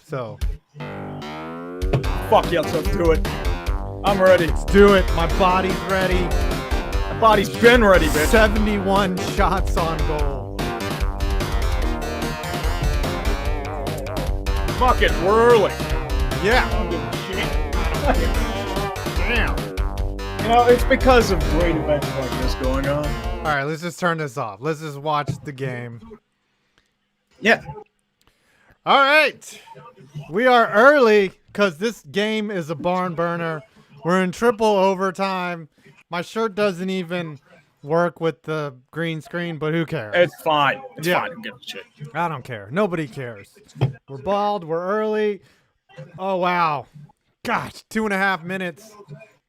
So fuck yeah, let's do it. I'm ready. let's do it. My body's ready. My body's been ready, bitch. 71 shots on goal. Fuck it, we're early. Yeah. I don't give a shit. Damn. You know, it's because of great events like this going on. All right, let's just turn this off. Let's just watch the game. Yeah. All right. We are early because this game is a barn burner. We're in triple overtime. My shirt doesn't even work with the green screen, but who cares? It's fine. It's Yeah. fine. Who gives a shit? I don't care. Nobody cares. We're bald. We're early. Oh, wow. Gosh, 2.5 minutes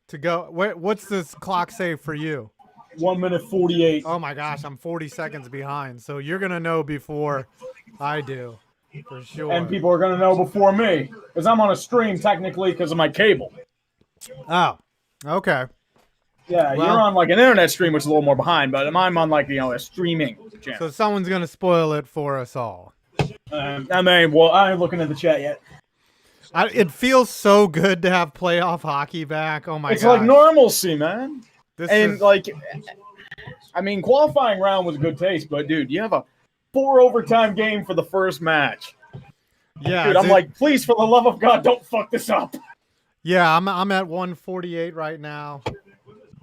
to go. What's this clock say for you? 1 minute 48. Oh, my gosh. I'm 40 seconds behind. So you're going to know before I do, for sure. And people are going to know before me. Because I'm on a stream, technically, because of my cable. Oh, okay. Yeah, Well- you're on like an internet stream, which is a little more behind, but I'm on like, a streaming channel. So someone's going to spoil it for us all. I'm looking at the chat yet. It feels so good to have playoff hockey back. Oh, my It's gosh. like normalcy, man. This And is- qualifying round was a good taste, but dude, you have a 4 overtime game for the first match. yeah, Dude, I'm like, please, for the love of God, don't fuck this up. yeah, I'm at 148 right now.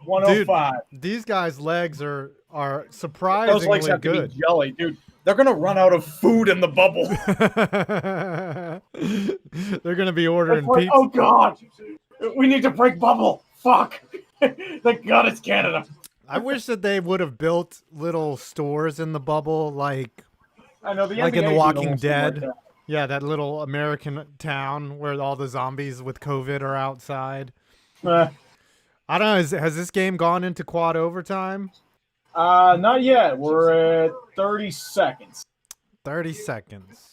105. These guys' legs are Those surprisingly legs have good. to be jelly, dude. They're gonna run out of food in the bubble. They're gonna be ordering It's like, pizza. oh God, we need to break bubble. Fuck. Thank God it's Canada. I wish that they would have built little stores in the bubble, like I know the Like in NBA The did Walking almost something Dead. like that. yeah, that little American town where all the zombies with COVID are outside. I don't know. Has this game gone into quad overtime? Not yet. We're at 30 seconds. 30 seconds.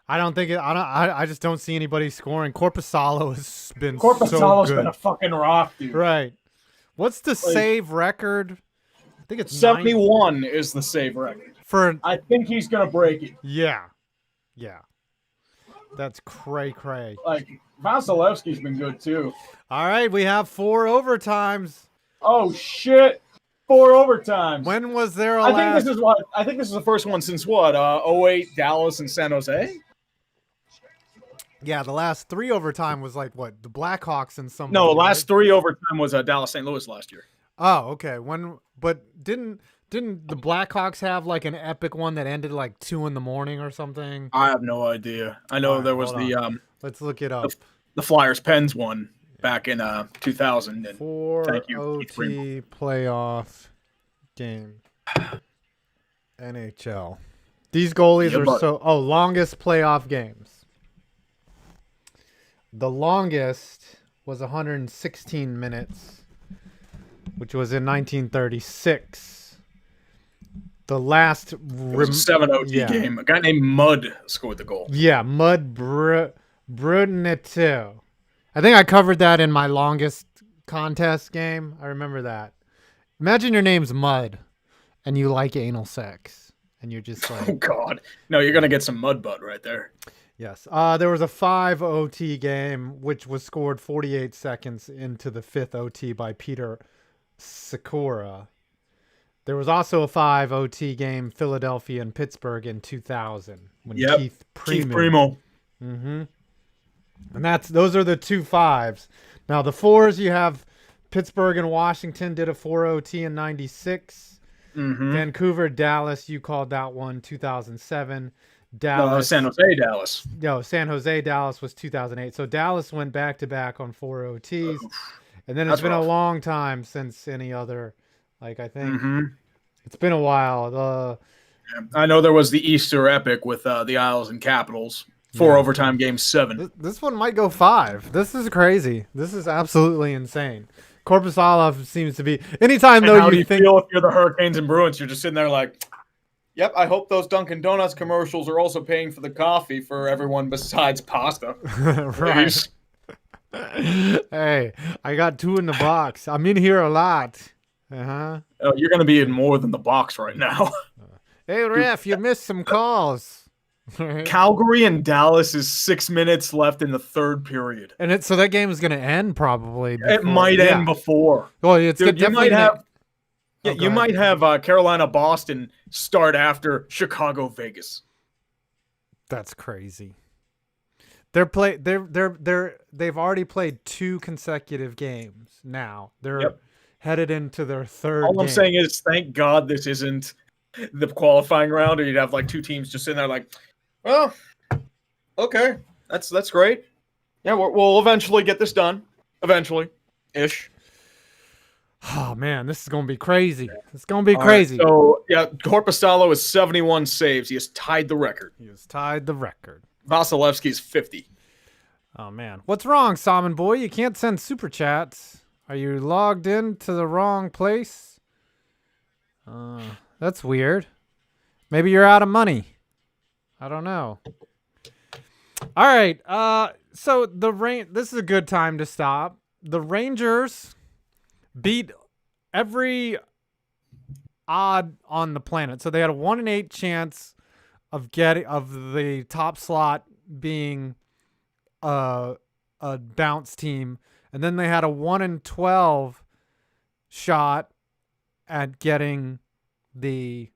I don't think it. I just don't see anybody scoring. Corpusalo has been so Corpusalo's good. been a fucking rock, dude. Right. What's the save record? I think it's 71 is the save record. for. I think he's gonna break it. Yeah. That's cray. Like Vasilevsky's been good too. All right, we have 4 overtimes. Oh shit! 4 overtimes. When was there a I last? think this is the first one since what? 08 Dallas and San Jose. Yeah, the last 3 overtime was like what? The Blackhawks and some. No, last 3 overtime was Dallas St. Louis last year. Oh, okay. But didn't the Blackhawks have like an epic one that ended like 2 a.m. or something? I have no idea. I know Alright, there was hold the Let's look it up. the Flyers Pens one back in 2000. And 4 thank you, Keith OT playoff game. NHL. These goalies Yeah, are but- longest playoff games. The longest was 116 minutes, which was in 1936. The last it was a 7 OT game. A guy named Mud scored the goal. Yeah, Mud Brudnetu. I think I covered that in my longest contest game. I remember that. Imagine your name's Mud and you like anal sex. And you're just Oh like, God, no! You're gonna get some mud butt right there. yes. There was a 5 OT game, which was scored 48 seconds into the 5th OT by Peter Sikora. There was also a 5 OT game, Philadelphia and Pittsburgh in 2000, when Yep. Keith Keith Primo. Primo. And those are the 2 5s. Now the 4s, you have Pittsburgh and Washington did a 4 OT in 96. Mm-hmm. Vancouver, Dallas, you called that one 2007. No, Dallas, San Jose, Dallas. no, San Jose, Dallas was 2008. So Dallas went back to back on 4 OTs. And then it's That's been rough. a long time since any other, like I think Mm-hmm. it's been a while. I know there was the Easter epic with the Isles and Capitals. 4 Yeah. overtime games, 7. This one might go 5. This is crazy. This is absolutely insane. Korpisalo seems to be anytime And though how do you you think feel if you're the Hurricanes and Bruins? You're just sitting there like, yep, I hope those Dunkin' Donuts commercials are also paying for the coffee for everyone besides pasta. right. Please. Hey, I got 2 in the box. I'm in here a lot. Uh-huh. Oh, you're going to be in more than the box right now. Hey, ref, you missed some calls. Calgary and Dallas is 6 minutes left in the third period. And so that game is going to end probably. It might end before. Well, it's Dude, you might have. Oh, You might have Carolina Boston start after Chicago Vegas. That's crazy. They've already played 2 consecutive games now. They're headed into their third. All I'm saying is, thank God this isn't the qualifying round, or you'd have like 2 teams just sitting there like, well, okay, that's great. Yeah, we'll eventually get this done. Eventually-ish. Oh man, this is gonna be crazy. It's gonna be crazy. Right, so yeah, Korpisalo has 71 saves. He has tied the record. Vasilevsky is 50. Oh man, what's wrong, Salmon Boy? You can't send super chats. Are you logged in to the wrong place? That's weird. Maybe you're out of money. I don't know. All right. So this is a good time to stop. The Rangers beat every odd on the planet. So they had a 1 in 8 chance of the top slot being a bounce team, and then they had a 1 in 12 shot at getting the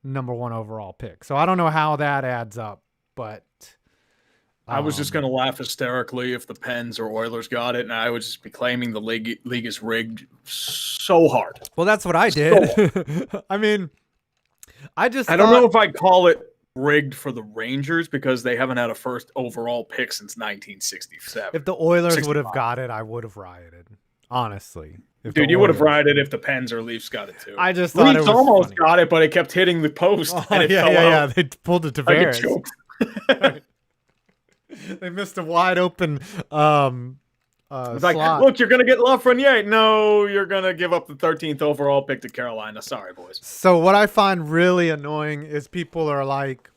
number 1 overall pick. So I don't know how that adds up, but I was just going to laugh hysterically if the Pens or Oilers got it, and I would just be claiming the league is rigged so hard. Well, that's what I did. I mean, I don't know if I'd call it rigged for the Rangers because they haven't had a first overall pick since 1967. If the Oilers would have got it, I would have rioted. Honestly. Dude, you would have rioted if the Pens or Leafs got it too. I just thought Leafs it was almost funny. got it, but it kept hitting the post. And it fell out. They pulled it to Tavares. They missed a wide open slot. Look, you're going to get Lafreniere. No, you're going to give up the 13th overall pick to Carolina. Sorry, boys. So what I find really annoying is people are like,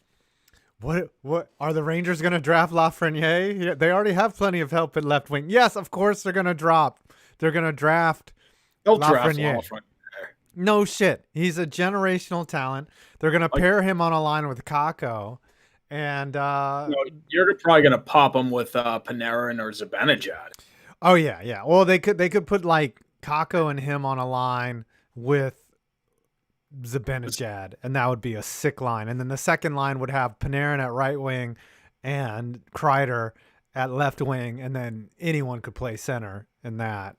what are the Rangers going to draft Lafreniere? They already have plenty of help at left wing. Yes, of course they're going to draft Lafreniere. No shit. He's a generational talent. They're going to pair him on a line with Kakko. And you're probably going to pop him with Panarin or Zibanejad. Oh yeah. Well, they could put like Kakko and him on a line with Zibanejad, and that would be a sick line. And then the second line would have Panarin at right wing and Kreider at left wing, and then anyone could play center in that.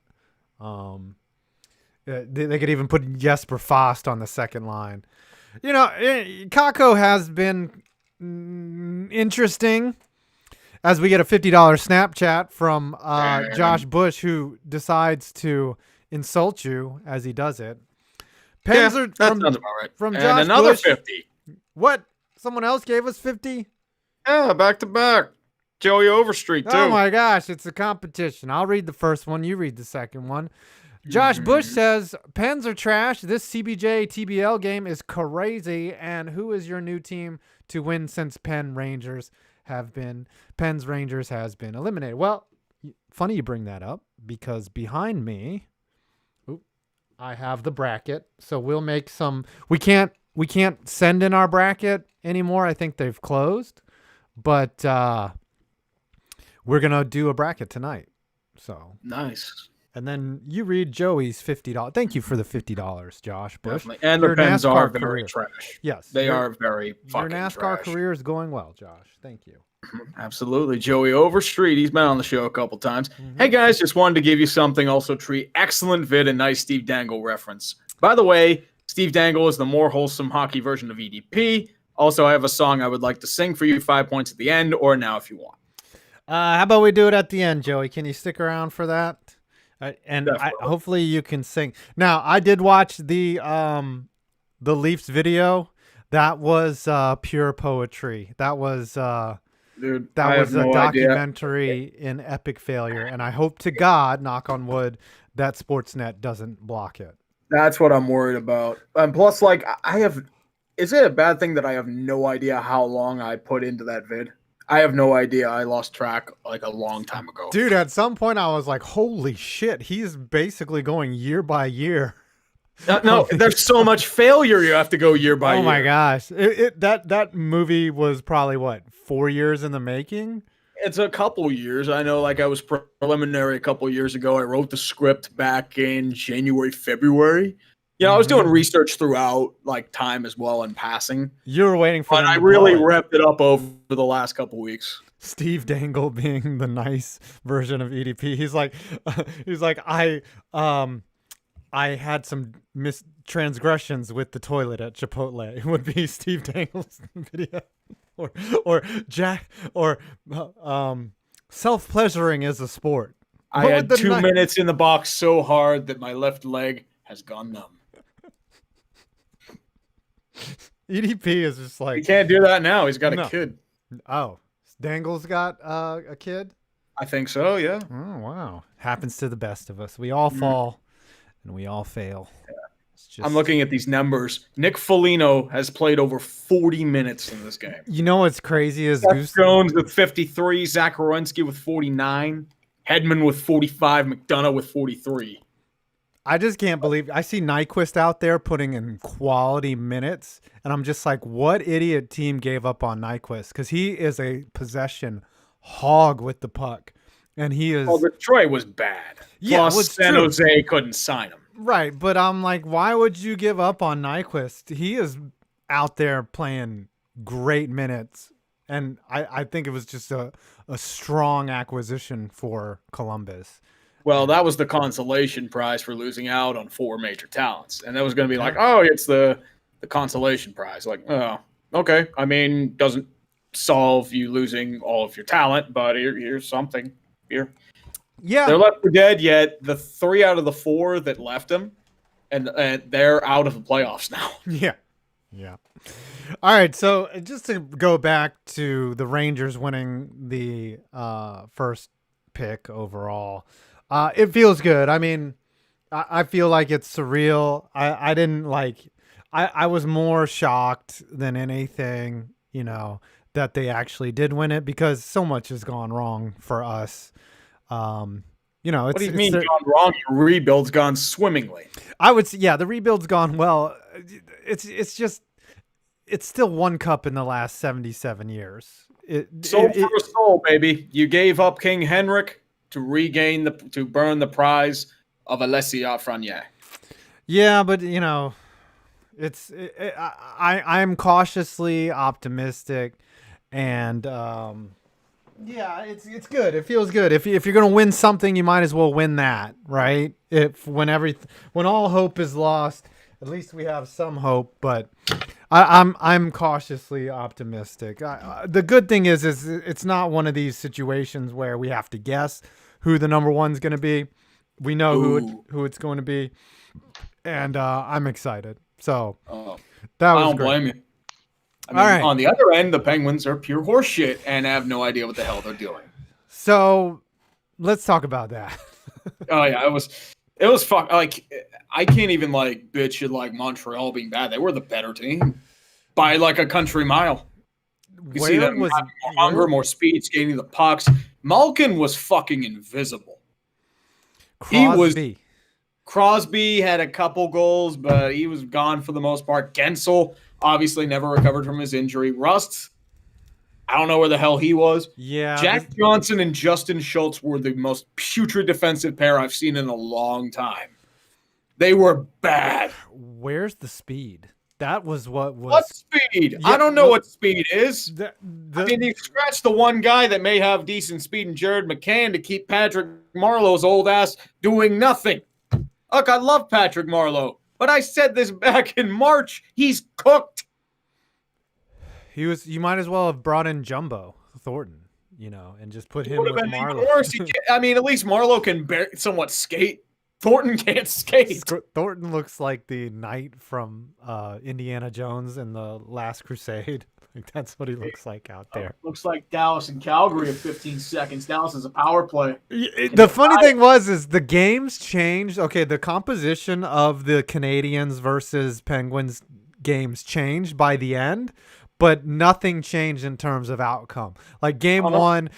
They could even put Jesper Fast on the second line. You know, Kakko has been interesting as we get a $50 Snapchat from Josh Bush, who decides to insult you as he does it. Pens that sounds about right. From and Josh another Bush. 50. What? Someone else gave us 50? Yeah, back to back. Joey Overstreet, too. Oh my gosh, it's a competition. I'll read the first one. You read the second one. Josh Bush says, Pens are trash. This CBJ TBL game is crazy. And who is your new team to win since Pens Rangers has been eliminated? Well, funny you bring that up because behind me, I have the bracket. So we'll make some. We can't send in our bracket anymore. I think they've closed, but we're gonna do a bracket tonight. So nice. And then you read Joey's $50. Thank you for the $50, Josh Bush. Definitely. And the Pens are very trash. Yes, they are very fucking your NASCAR career is going well, Josh. Thank you. Absolutely. Joey Overstreet. He's been on the show a couple times. Hey, guys, just wanted to give you something. Also, Tree, excellent vid and nice Steve Dangle reference. By the way, Steve Dangle is the more wholesome hockey version of EDP. Also, I have a song I would like to sing for you, 5 points at the end, or now if you want. How about we do it at the end, Joey? Can you stick around for that? Hopefully you can sing. Now, I did watch the Leafs video. That was pure poetry. That was Dude, that was a documentary in epic failure, and I hope to God, knock on wood, that Sportsnet doesn't block it. That's what I'm worried about. And plus, like, is it a bad thing that I have no idea how long I put into that vid? I have no idea. I lost track like a long time ago. Dude, at some point I was like, holy shit, he's basically going year by year. No, there's so much failure you have to go year by year. Oh my gosh. That movie was probably what, 4 years in the making? It's a couple years. I know, like I was preliminary a couple years ago. I wrote the script back in January, February. I was doing research throughout like time as well in passing. You were waiting for But I really wrapped it up over the last couple weeks. Steve Dangle being the nice version of EDP. He's like I had some transgressions with the toilet at Chipotle. Would be Steve Dangle's video. Or Jack or self-pleasuring is a sport. I had 2 minutes in the box so hard that my left leg has gone numb. EDP is just like, he can't do that now. He's got a kid. Oh, Dangle's got a kid? I think so, yeah. Oh, wow. Happens to the best of us. We all fall and we all fail. Yeah. I'm looking at these numbers. Nick Foligno has played over 40 minutes in this game. You know what's crazy is Seth Jones with 53, Zach Werenski with 49, Hedman with 45, McDonough with 43. I just can't believe I see Nyquist out there putting in quality minutes, and I'm just like, what idiot team gave up on Nyquist? Because he is a possession hog with the puck, and he is. Well, Detroit was bad. Yeah, plus San Jose couldn't sign him. Right, but I'm like, why would you give up on Nyquist? He is out there playing great minutes, and I think it was just a strong acquisition for Columbus. Well, that was the consolation prize for losing out on 4 major talents. And that was going to be like, oh, it's the consolation prize. Like, oh, okay. I mean, doesn't solve you losing all of your talent, but here's something here. Yeah. They're left for dead, yet the 3 out of the 4 that left them, and they're out of the playoffs now. Yeah. Yeah. All right. So just to go back to the Rangers winning the first pick overall, it feels good. I mean, I feel like it's surreal. I didn't like. I was more shocked than anything, that they actually did win it, because so much has gone wrong for us. What do you mean gone wrong? Your rebuild's gone swimmingly. I would say, yeah, the rebuild's gone well. It's still one cup in the last 77 years. Soul for a soul, baby. You gave up King Henrik to burn the prize of Alessia Lafreniere. Yeah, but I'm cautiously optimistic, and yeah, it's good. It feels good. If you're gonna win something, you might as well win that, right? When all hope is lost, at least we have some hope. But I'm cautiously optimistic. The good thing is it's not one of these situations where we have to guess who the number one's going to be. We know who it's going to be, and I'm excited. So that was I don't great. blame you. I mean, all right. On the other end, the Penguins are pure horseshit and have no idea what the hell they're doing. So let's talk about that. Oh yeah, it was fuck. Like, I can't even like bitch at like Montreal being bad. They were the better team by like a country mile. You see them having more hunger, more speed, skating the pucks. Malkin was fucking invisible. Crosby had a couple goals, but he was gone for the most part. Gensel obviously never recovered from his injury. Rust, I don't know where the hell he was. Yeah. Jack Johnson and Justin Schultz were the most putrid defensive pair I've seen in a long time. They were bad. Where's the speed? That was what was. What speed? Yeah, I don't know what speed is. I mean, you scratch the one guy that may have decent speed in Jared McCann to keep Patrick Marleau's old ass doing nothing. Look, I love Patrick Marleau, but I said this back in March. He's cooked. You might as well have brought in Jumbo Thornton, and just put him with Marleau. I mean, at least Marleau can somewhat skate. Thornton can't skate. Thornton looks like the knight from Indiana Jones in the Last Crusade. Like, that's what he looks like out there. Looks like Dallas and Calgary of 15 seconds. Dallas is a power play. The funny thing is the games changed. Okay, the composition of the Canadians versus Penguins games changed by the end, but nothing changed in terms of outcome. Like game one,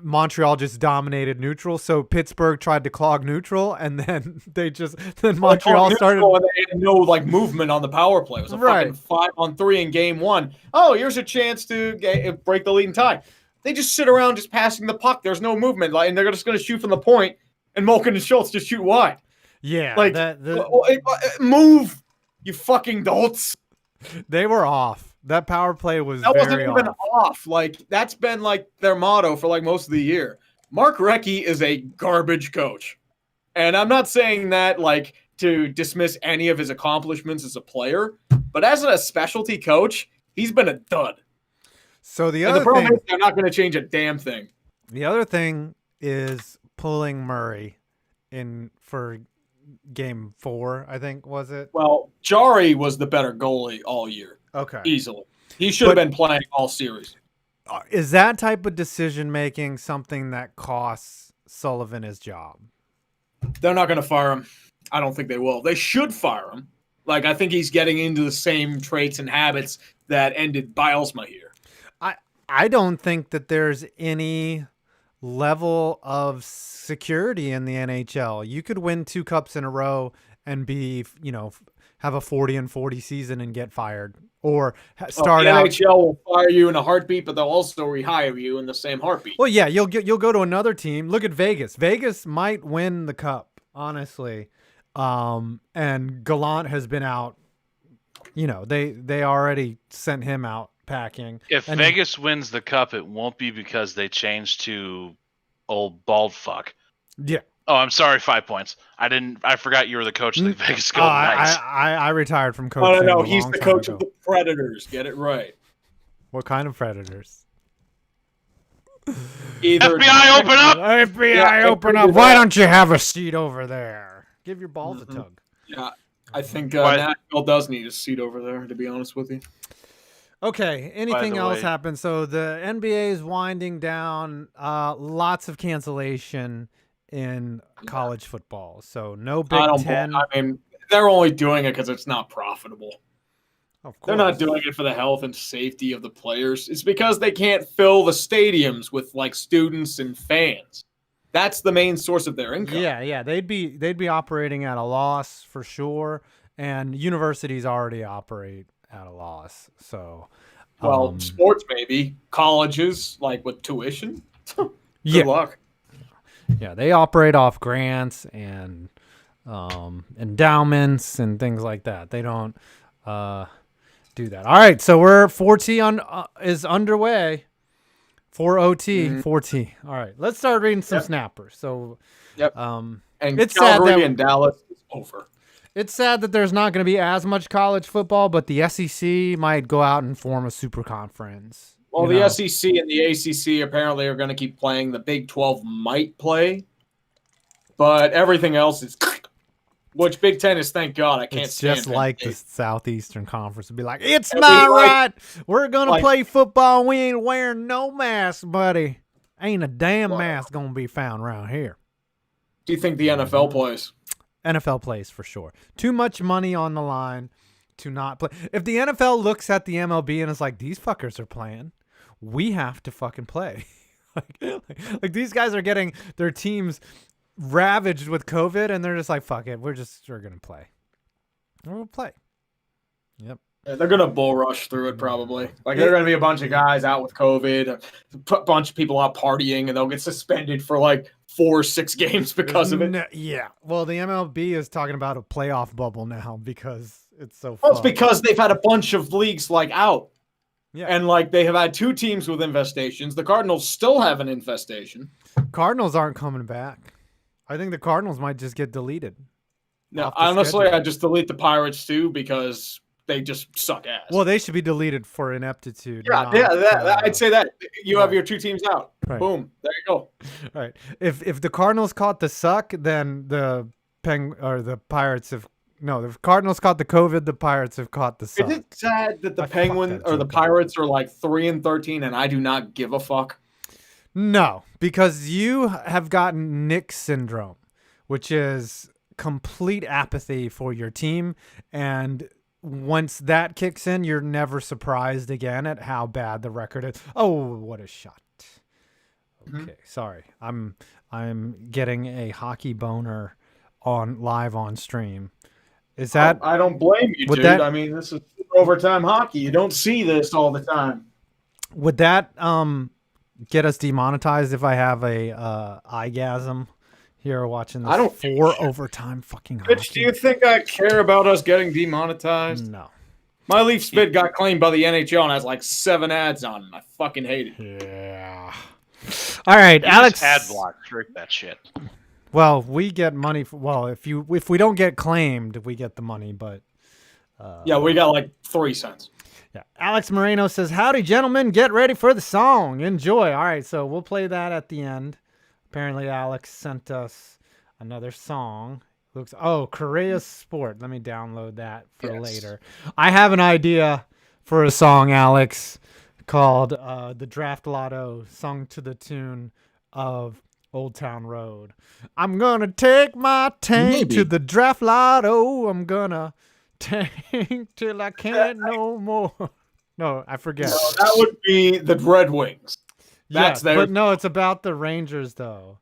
Montreal just dominated neutral. So Pittsburgh tried to clog neutral, and then then Well, they called Montreal started. neutral and they had no like movement on the power play. It was a Right. fucking 5-on-3 in game one. Oh, here's a chance to break the lead and tie. They just sit around just passing the puck. There's no movement, and they're just going to shoot from the point, and Malkin and Schultz just shoot wide. Yeah, Like, move, you fucking dolts. they were off. That power play was That wasn't very even off. off. Like, that's been like their motto for like most of the year. Mark Recchi is a garbage coach. And I'm not saying that like to dismiss any of his accomplishments as a player, but as a specialty coach, he's been a dud. So the And other the problem thing, is they're not going to change a damn thing. the other thing is pulling Murray in for game 4. I think was it? Well, Jari was the better goalie all year, Okay. easily. He should have been playing all series. Is that type of decision making something that costs Sullivan his job? They're not going to fire him. I don't think they will. They should fire him. Like, I think he's getting into the same traits and habits that ended Bilesma here. I don't think that there's any level of security in the NHL. You could win 2 cups in a row and be, have a 40-40 season and get fired, or start the out. NHL will fire you in a heartbeat, but they'll also rehire you in the same heartbeat. Well, yeah, you'll go to another team. Look at Vegas. Vegas might win the cup, honestly. And Gallant has been out. They already sent him out packing. If Vegas wins the cup, it won't be because they changed to old bald fuck. Yeah. Oh, I'm sorry, 5 points. I forgot you were the coach of the Vegas Golden Knights. I retired from coaching. No, he's the coach of the Predators. Get it right. What kind of Predators? Either FBI, open up! FBI, open up. Why don't you have a seat over there? Give your balls a tug. Yeah, I think Nashville does need a seat over there, to be honest with you. Okay, anything else way- happen? So the NBA is winding down. Lots of cancellation in college football. So no Big Ten. I mean, they're only doing it because it's not profitable. Of course. They're not doing it for the health and safety of the players. It's because they can't fill the stadiums with like students and fans. That's the main source of their income. Yeah, they'd be operating at a loss for sure, and universities already operate at a loss. So, well, sports maybe, colleges like with tuition. Good luck. Yeah, they operate off grants and endowments and things like that. They don't do that. All right, so we're 4T is underway. 4OT, 4T. All right, let's start reading some snappers. So, and it's Calgary sad that and Dallas is over. It's sad that there's not going to be as much college football, but the SEC might go out and form a super conference. Well, the SEC and the ACC apparently are going to keep playing. The Big 12 might play, but everything else is. Which Big 10 is, thank God, I can't It's stand. just like the Southeastern Conference would be like, it's It'd my be like- right. We're going to play football. We ain't wearing no mask, buddy. Ain't a damn mask going to be found around here. Do you think the NFL plays? NFL plays for sure. Too much money on the line to not play. If the NFL looks at the MLB and is like, these fuckers are playing, we have to fucking play. like these guys are getting their teams ravaged with COVID, and they're just like, fuck it, we're gonna play. We're gonna play. Yep. Yeah, they're gonna bull rush through it probably. Like they're gonna be a bunch of guys out with COVID, a bunch of people out partying, and they'll get suspended for like 4 or 6 games because of it. Yeah. Well, the MLB is talking about a playoff bubble now because it's so. Well, it's because they've had a bunch of leagues like out. Yeah. And like they have had 2 teams with infestations. The Cardinals still have an infestation. Cardinals aren't coming back. I think the Cardinals might just get deleted. No, honestly, I just delete the Pirates too because they just suck ass. Well, they should be deleted for ineptitude. I'd say that. You have your 2 teams out. Right. Boom. There you go. Right. If the Cardinals caught the suck, then the Pirates have. No, the Cardinals caught the COVID. The Pirates have caught the suck. Is it sad that the fucked Penguins that or the joke up. Pirates are like 3-13 and I do not give a fuck? No, because you have gotten Nick syndrome, which is complete apathy for your team. And once that kicks in, you're never surprised again at how bad the record is. Oh, what a shot. Okay, sorry. I'm getting a hockey boner live on stream. Is that I don't blame you, Would dude. that- I mean, this is overtime hockey. You don't see this all the time. would that get us demonetized if I have a eyegasm here watching this I don't give a 4 shit. overtime fucking hockey? Bitch, do you think I care about us getting demonetized? No. My Leafs vid got claimed by the NHL and has like 7 ads on it. I fucking hate it. Yeah. All right, Alex. Ad block. Frick that shit. Well, we get money. If we don't get claimed, we get the money. But Yeah, we got like 3 cents. yeah, Alex Moreno says, "Howdy, gentlemen. Get ready for the song. Enjoy." All right, so we'll play that at the end. Apparently, Alex sent us another song. Korea Sport. Let me download that for later. I have an idea for a song, Alex, called "The Draft Lotto," sung to the tune of Old Town Road. I'm gonna take my tank to the draft lotto. I'm gonna tank till I can't no more. No, I forget. No, that would be the Red Wings. That's Yeah, but no, it's about the Rangers though.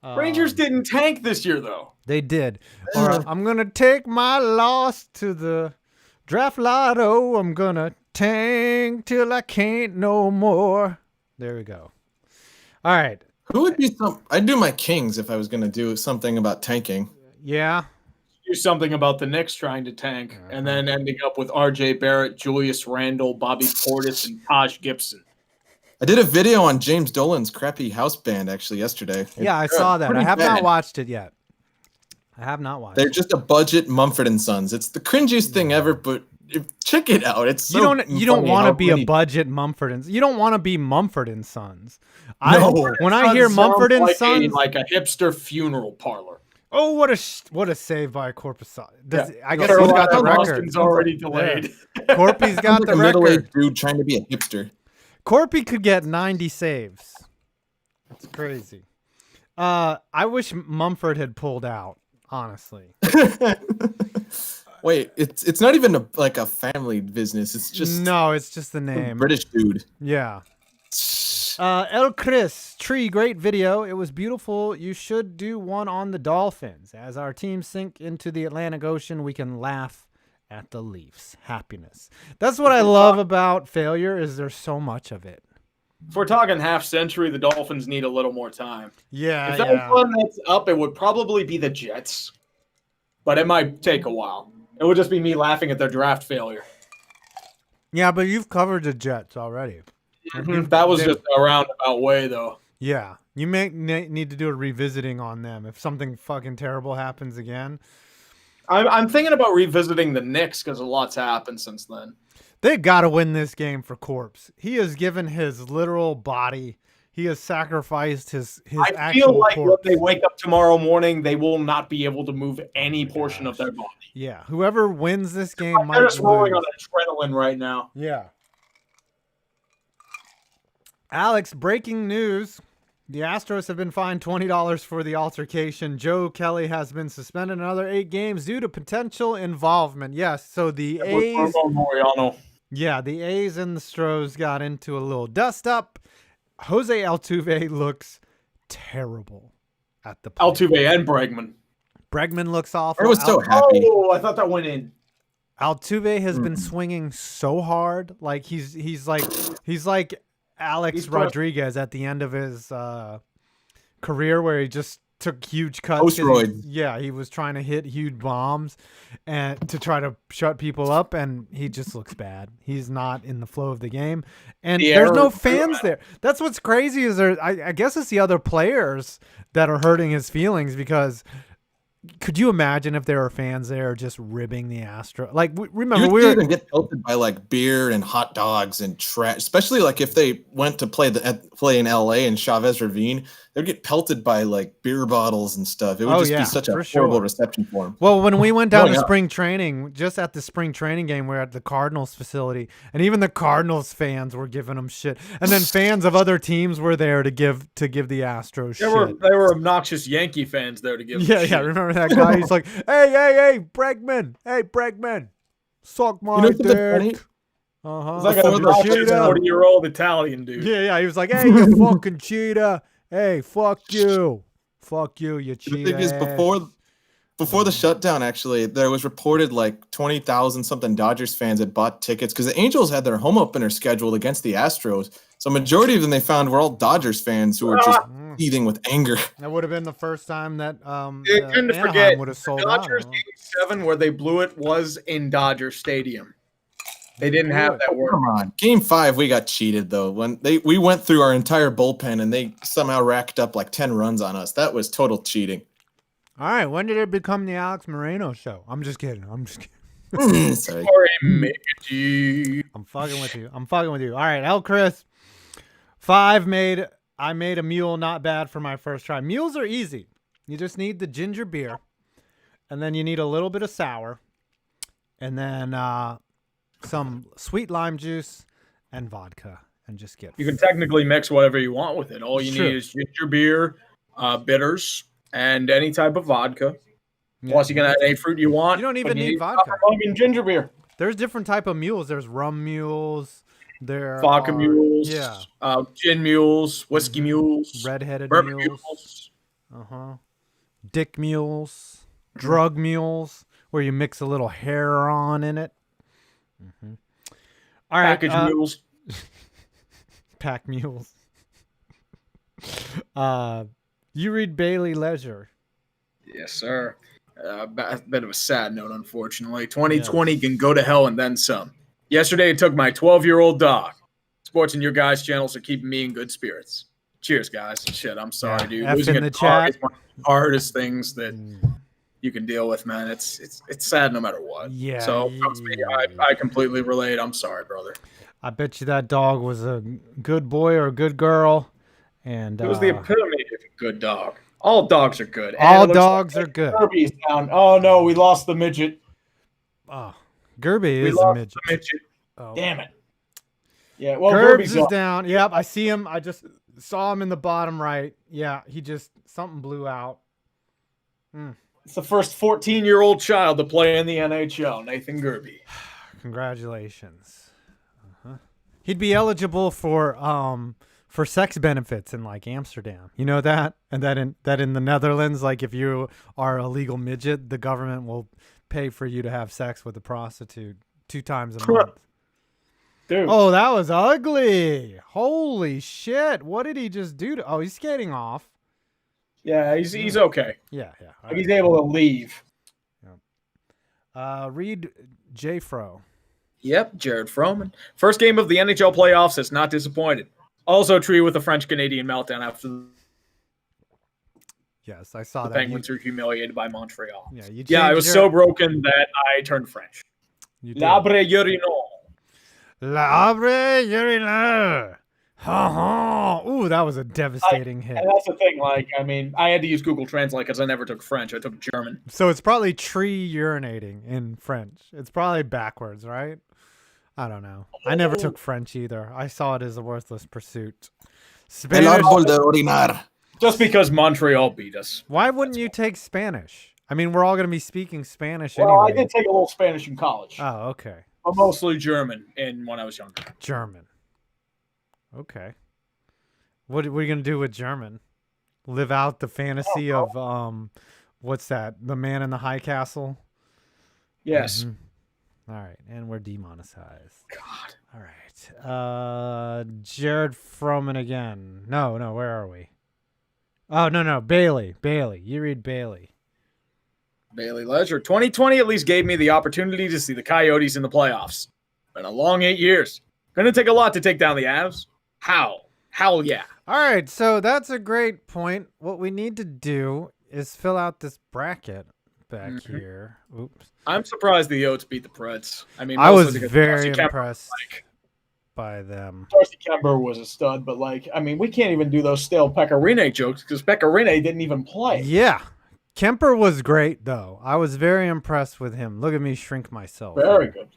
Rangers didn't tank this year though. They did. Or I'm gonna take my loss to the draft lotto. I'm gonna tank till I can't no more. There we go. All right. Who would be some? I'd do my Kings if I was going to do something about tanking. Yeah. Do something about the Knicks trying to tank and then ending up with R.J. Barrett, Julius Randle, Bobby Portis, and Taj Gibson. I did a video on James Dolan's crappy house band actually yesterday. Yeah, I saw that. I pretty have not bad. watched it yet. I have not watched They're it. just a budget Mumford and Sons. It's the cringiest thing ever, but check it out. It's so You don't funny want to how be a many- budget Mumford and you don't want to be Mumford and Sons. No. When I hear Sounds Mumford and like Sons, like a hipster funeral parlor. oh, what a save by Corpus. I guess Carolina he's got the record. Boston's already delayed. Corpy's got Sounds the like a middle-aged record. dude trying to be a hipster. Corpy could get 90 saves. That's crazy. I wish Mumford had pulled out, honestly. Wait, it's not even like a family business. It's just No, it's just the a name. British dude. Yeah. El Chris, Tree, great video. It was beautiful. You should do one on the Dolphins. As our team sink into the Atlantic Ocean, we can laugh at the Leafs. Happiness. That's what I love about failure is there's so much of it. If we're talking half century, the Dolphins need a little more time. Yeah, If that one that's up, it would probably be the Jets. But it might take a while. It would just be me laughing at their draft failure. Yeah, but you've covered the Jets already. That was just a roundabout way, though. Yeah, you may need to do a revisiting on them if something fucking terrible happens again. I'm thinking about revisiting the Knicks because a lot's happened since then. They got to win this game for Corpse. He has given his literal body. He has sacrificed his I actual feel like corpse. when they wake up tomorrow morning, they will not be able to move any portion of their body. Yeah, whoever wins this game might They're just rolling lose. on adrenaline right now. Yeah. Alex, breaking news. The Astros have been fined $20 for the altercation. Joe Kelly has been suspended another 8 games due to potential involvement. Yes, so the A's... Yeah, the A's and the Stros got into a little dust-up. Jose Altuve looks terrible at the plate. Altuve and Bregman. Bregman looks awful. I was so happy. Oh, I thought that went in. Altuve has been swinging so hard, like he's like Alex He's Rodriguez at the end of his career, where he just took huge cuts. 'cause Posteroid. he was trying to hit huge bombs and to try to shut people up, and he just looks bad. He's not in the flow of the game, and there's no fans there. That's what's crazy is I guess it's the other players that are hurting his feelings because. Could you imagine if there were fans there just ribbing the Astro? Like, remember, You we could were even get pelted by like beer and hot dogs and trash, especially like if they went to play in LA and Chavez Ravine, they'd get pelted by like beer bottles and stuff. It would be such a for horrible sure. reception for him. Well, when we went down to Growing up. spring training, just at the spring training game, we were at the Cardinals facility, and even the Cardinals fans were giving them shit. And then fans of other teams were there to give the Astros shit. There were obnoxious Yankee fans there to give Yeah, shit. yeah. Remember that guy? He's like, hey, Bregman, suck my You know something funny? dick. Uh huh. It's like an Before the obnoxious cheetah. 40-year-old Italian dude. Yeah, yeah. He was like, hey, you fucking cheetah. Hey, fuck you. Fuck you, you The cheat thing is, before the shutdown, actually, there was reported like 20,000 something Dodgers fans had bought tickets because the Angels had their home opener scheduled against the Astros. So majority of them they found were all Dodgers fans who were just seething with anger. That would have been the first time that You tend to Anaheim forget would have the sold Dodgers out. Game 7 where they blew it was in Dodger Stadium. They didn't have that work. Come on, Game 5 we got cheated though. When we went through our entire bullpen and they somehow racked up like 10 runs on us. That was total cheating. All right, when did it become the Alex Moreno show? I'm just kidding. I'm just kidding. Sorry. Sorry, Mickey. I'm fucking with you. I'm fucking with you. All right, El Chris. 5 made. I made a mule not bad for my first try. Mules are easy. You just need the ginger beer, and then you need a little bit of sour, and then some sweet lime juice and vodka, and just get. You can technically mix whatever you want with it. All you Sure. need is ginger beer, bitters, and any type of vodka. Yeah. Plus, you can add any fruit you want. You don't even but need vodka. copper mug and ginger beer. There's different type of mules. There's rum mules. There Vodka are, mules. Yeah. Gin mules. Whiskey mules. Redheaded bourbon mules. Dick mules. Drug mules, where you mix a little hair on in it. All right. Package mules. Pack mules. You read Bailey Leisure. Yes, sir. A bit of a sad note, unfortunately. 2020 can go to hell and then some. Yesterday, it took my 12-year-old dog. Sports and your guys' channels are keeping me in good spirits. Cheers, guys. Shit, I'm sorry, dude. F Losing in a the dog chat. is one of the hardest things that you can deal with, man. It's sad no matter what. Yeah. So, trust me, I completely relate. I'm sorry, brother. I bet you that dog was a good boy or a good girl. And It was the epitome of a good dog. All dogs are good. all And it looks dogs like are good. Kirby's down. Oh, no, we lost the midget. Oh, Gerby We is a lost midget. the midget. Oh. Damn it. Yeah, well, Gerbs Kirby's is up. down. Yep, I see him. I just saw him in the bottom right. Yeah, something blew out. It's the first 14-year-old child to play in the NHL, Nathan Gerby. Congratulations. He'd be eligible for sex benefits in like Amsterdam. You know that? And that in the Netherlands, like if you are a legal midget, the government will pay for you to have sex with a prostitute 2 times a month. Dude. Oh, that was ugly. Holy shit. What did he just do to he's skating off. Yeah, he's okay. Yeah. All He's able to leave. Read J Fro. Yep, Jared Froman. First game of the NHL playoffs has not disappointed. Also, Tree with a French-Canadian meltdown after the Yes, I saw that. Penguins were humiliated by Montreal. Yeah, I was so broken that I turned French. Labre Urino. Labre Urino. Ooh, that was a devastating hit. And that's the thing, like, I mean, I had to use Google Translate because I never took French. I took German. So it's probably tree urinating in French. It's probably backwards, right? I don't know. I never took French either. I saw it as a worthless pursuit. Spanish. El árbol de orinar. Just because Montreal beat us. Why wouldn't you take Spanish? I mean, we're all going to be speaking Spanish Well, anyway. I did take a little Spanish in college. Oh, okay. But mostly German when I was younger. German. Okay. What are we going to do with German? Live out the fantasy of, what's that? The Man in the High Castle? Yes. All right. And we're demonetized. God. All right. Jared Froman again. No, where are we? Oh, no. Bailey. You read Bailey. Bailey Ledger. 2020 at least gave me the opportunity to see the Coyotes in the playoffs. Been a long 8 years. Gonna take a lot to take down the Avs. How? Hell yeah. All right, so that's a great point. What we need to do is fill out this bracket back here. Oops. I'm surprised the Yotes beat the Preds. I mean, I was mostly because very Darcy Kemper, impressed by them. Darcy Kemper was a stud, but I mean, we can't even do those stale Pecorine jokes because Pecorine didn't even play. Yeah. Kemper was great, though. I was very impressed with him. Look at me shrink myself. Very good.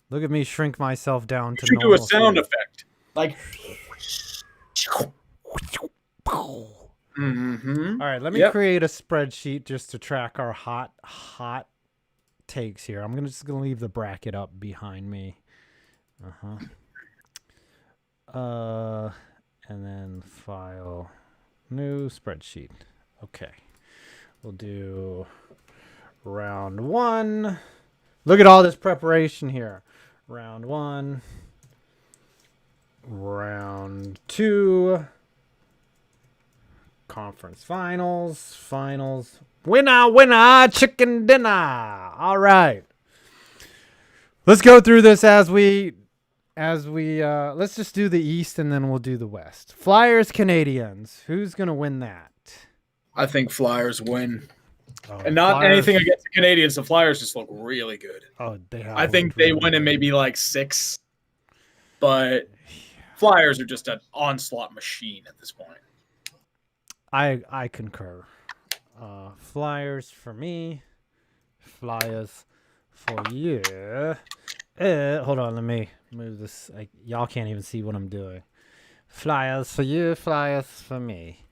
Look at me shrink myself down to You should do a normal sound speed. effect. Like. All right, let me create a spreadsheet just to track our hot takes here. I'm just gonna leave the bracket up behind me. and then file, new spreadsheet. Okay. We'll do round 1. Look at all this preparation here. Round 1. Round 2. Conference finals. Winner, chicken dinner. All right. Let's go through this as we let's just do the East and then we'll do the West. Flyers, Canadians. Who's going to win that? I think Flyers win. Oh, And not Flyers. anything against the Canadians. The Flyers just look really good. Oh, they have. I think they win in maybe like 6. But Flyers are just an onslaught machine at this point. I concur. Flyers for me. Flyers for you. Hold on, let me move this. Y'all can't even see what I'm doing. Flyers for you, Flyers for me.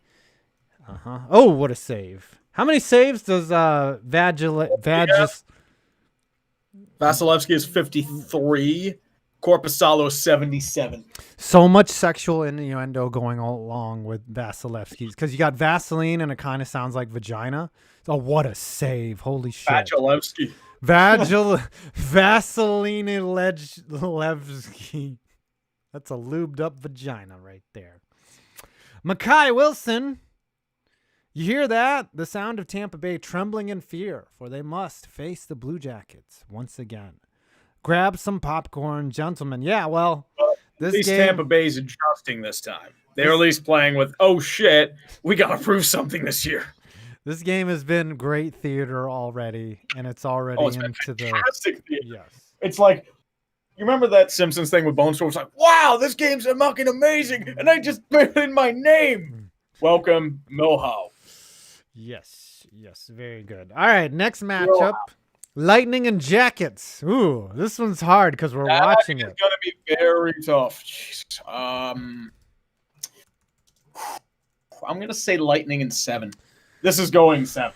Oh, what a save! How many saves does Vasilevsky is 53. Korpisalo 77. So much sexual innuendo going along with Vasilevsky because you got Vaseline and it kind of sounds like vagina. Oh, what a save! Holy shit! Vasilevsky. Vaseline-Levsky. That's a lubed up vagina right there. Mackay Wilson. You hear that? The sound of Tampa Bay trembling in fear, for they must face the Blue Jackets once again. Grab some popcorn, gentlemen. Yeah, well, at least Tampa Bay's adjusting this time. They're at least playing with, oh shit, we got to prove something this year. This game has been great theater already, and it's already into fantastic theater. Yes. It's like, you remember that Simpsons thing with Bones? It's like, wow, this game's fucking amazing, and I just put in my name. Welcome, Milhouse. Yes, very good. All right, next matchup. Lightning and Jackets. Ooh, this one's hard because we're watching it. It's going to be very tough. Jesus. I'm going to say Lightning in 7. This is going 7.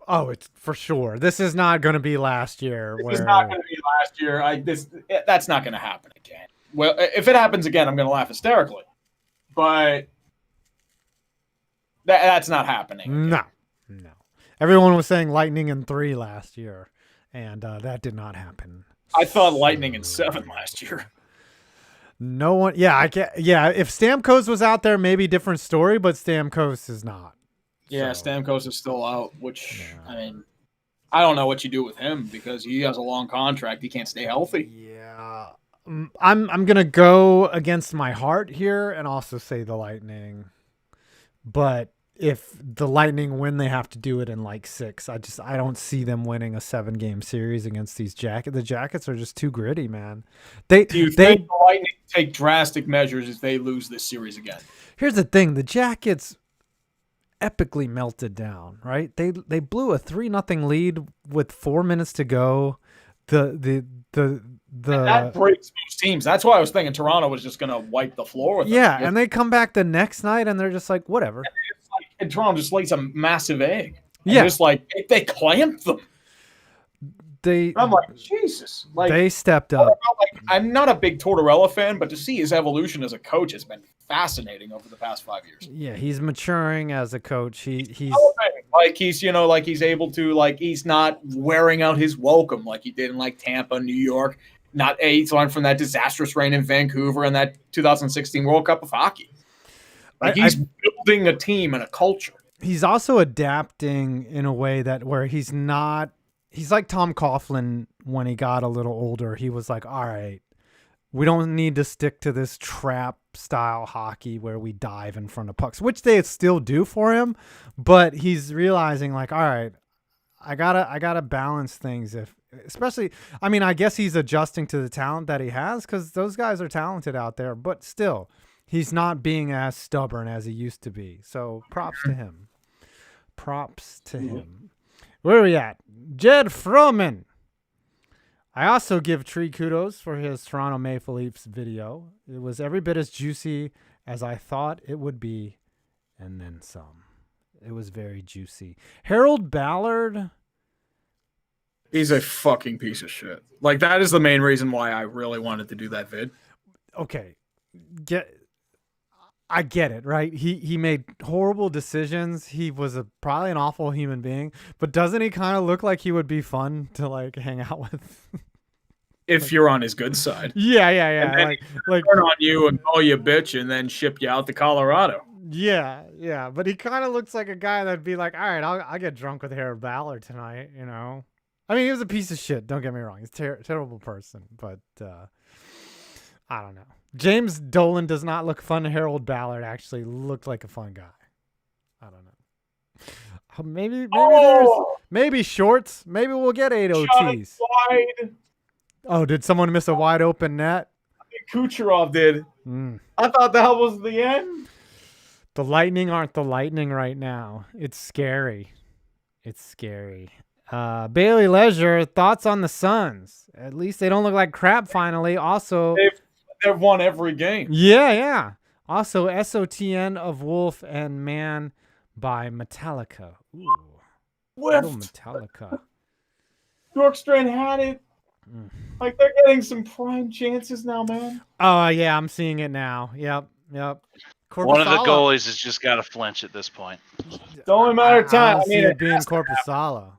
Oh, it's for sure. This is not going to be last year. This is not going to be last year. That's not going to happen again. Well, if it happens again, I'm going to laugh hysterically. But that's not happening. No. Everyone was saying Lightning in 3 last year. And that did not happen. I thought Lightning in 7 last year. No one. Yeah, if Stamkos was out there, maybe different story. But Stamkos is not. Yeah, so. Stamkos is still out. Which I mean, I don't know what you do with him because he has a long contract. He can't stay healthy. Yeah, I'm gonna go against my heart here and also say the Lightning. But if the Lightning win, they have to do it in like 6. I don't see them winning a 7-game series against these Jackets. The Jackets are just too gritty, man. Do you think the Lightning take drastic measures if they lose this series again? Here's the thing: the Jackets epically melted down. Right? They blew a 3-0 lead with 4 minutes to go. And that breaks most teams. That's why I was thinking Toronto was just going to wipe the floor with them. Yeah, and they come back the next night and they're just like, whatever. And Toronto just lays a massive egg. And yeah. Just like, they clamped them. I'm like, Jesus. Like, they stepped up. I'm not a big Tortorella fan, but to see his evolution as a coach has been fascinating over the past 5 years. Yeah, he's maturing as a coach. He's like he's able to he's not wearing out his welcome like he did in like Tampa, New York. He's learned from that disastrous reign in Vancouver and that 2016 World Cup of Hockey. He's building a team and a culture. He's also adapting in a way where he's not. He's like Tom Coughlin when he got a little older. He was like, all right, we don't need to stick to this trap style hockey where we dive in front of pucks, which they still do for him. But he's realizing like, all right, I gotta balance things. I guess he's adjusting to the talent that he has because those guys are talented out there, but still he's not being as stubborn as he used to be. So props to him. Where are we at? Jed Froman. I also give Tree kudos for his Toronto Maple Leafs video. It was every bit as juicy as I thought it would be, and then some. It was very juicy. Harold Ballard. He's a fucking piece of shit. Like, that is the main reason why I really wanted to do that vid. Okay. I get it, right? He made horrible decisions. He was probably an awful human being, but doesn't he kind of look like he would be fun to like hang out with? If you're on his good side. Yeah. And then Like turn on you and call you a bitch and then ship you out to Colorado. yeah. But he kind of looks like a guy that'd be like, all right, I'll get drunk with Harold Ballard tonight, you know? I mean, he was a piece of shit. Don't get me wrong. He's a terrible person, but I don't know. James Dolan does not look fun. Harold Ballard actually looked like a fun guy. I don't know. Maybe shorts. Maybe we'll get 8 OTs. Wide. Oh, did someone miss a wide open net? Kucherov did. I thought that was the end. The Lightning aren't the Lightning right now. It's scary. Bailey Leisure, thoughts on the Suns? At least they don't look like crap finally. Also, They've won every game. yeah. Also, SOTN of Wolf and Man by Metallica. Ooh, little Whiffed. Metallica. Bjorkstrand had it. Like, they're getting some prime chances now, man. Oh, yeah, I'm seeing it now. Yep. One of the Korpisalo. goalies has just got to flinch at this point. It's only a matter of time. I I see mean, it being Korpisalo.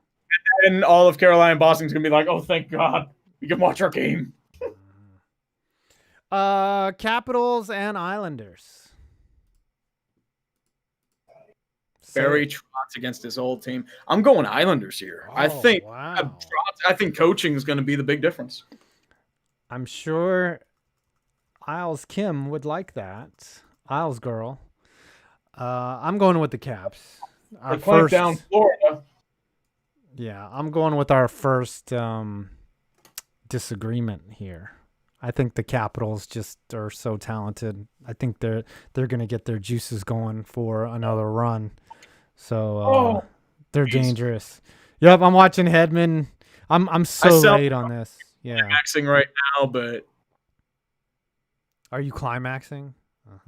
and all of Carolina and Boston's going to be like, oh, thank God. We can watch our game. Capitals and Islanders. Barry Trotz against his old team. I'm going Islanders here. I think Wow. I think coaching is going to be the big difference. I'm sure Isles Kim would like that. Isles girl. I'm going with the Caps. Our They clamped down Florida. Yeah, I'm going with our first disagreement here. I think the Capitals just are so talented. I think they're going to get their juices going for another run. So they're dangerous. Yep, I'm watching Hedman. I'm so late on this. Yeah. Climaxing right now, but Are you climaxing?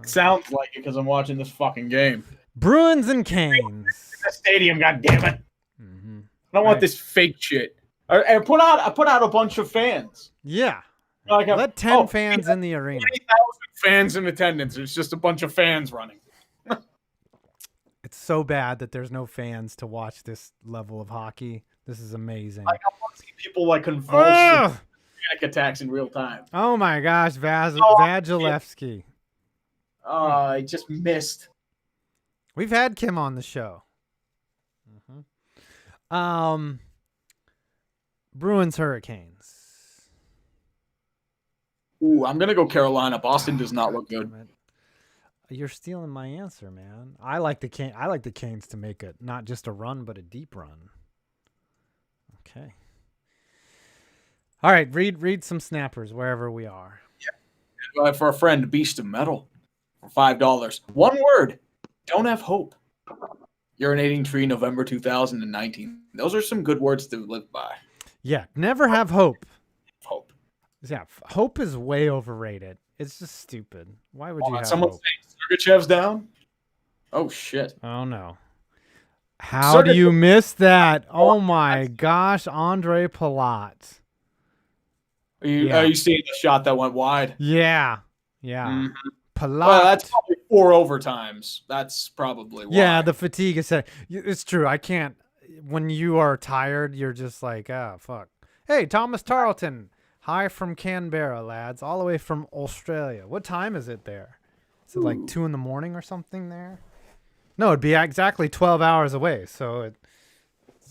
sounds like it because I'm watching this fucking game. Bruins and Canes. The stadium, goddammit. Mm-hmm. I don't want this fake shit. And put out a bunch of fans. Yeah. Like Let 10 fans in the arena. 20,000 fans in attendance. It's just a bunch of fans running. It's so bad that there's no fans to watch this level of hockey. This is amazing. Like, I want to see people like convulse and panic attacks in real time. Oh my gosh, Vasilevsky. I just missed. We've had Kim on the show. Bruins Hurricanes. Ooh, I'm gonna go Carolina. Boston does not look good. You're stealing my answer, man. I like the Canes to make it not just a run, but a deep run. Okay. All right, read some snappers wherever we are. Yeah. For a friend, Beast of Metal, for $5. One word. Don't have hope. Urinating Tree, November 2019. Those are some good words to live by. Yeah, never have hope. Hope. Yeah, hope is way overrated. It's just stupid. Why would you have someone hope? saying Sergachev's down? Oh, shit. Oh, no. How do you miss that? Oh, my gosh. Andre Palat. Are you seeing the shot that went wide? Yeah. Mhm. Palat. Well, that's probably 4 overtimes. That's probably why. Yeah, the fatigue is set. It's true. I can't. When you are tired, you're just like, fuck. Hey, Thomas Tarleton. Hi from Canberra, lads. All the way from Australia. What time is it there? Is it like 2 a.m. or something there? No, it'd be exactly 12 hours away. So it's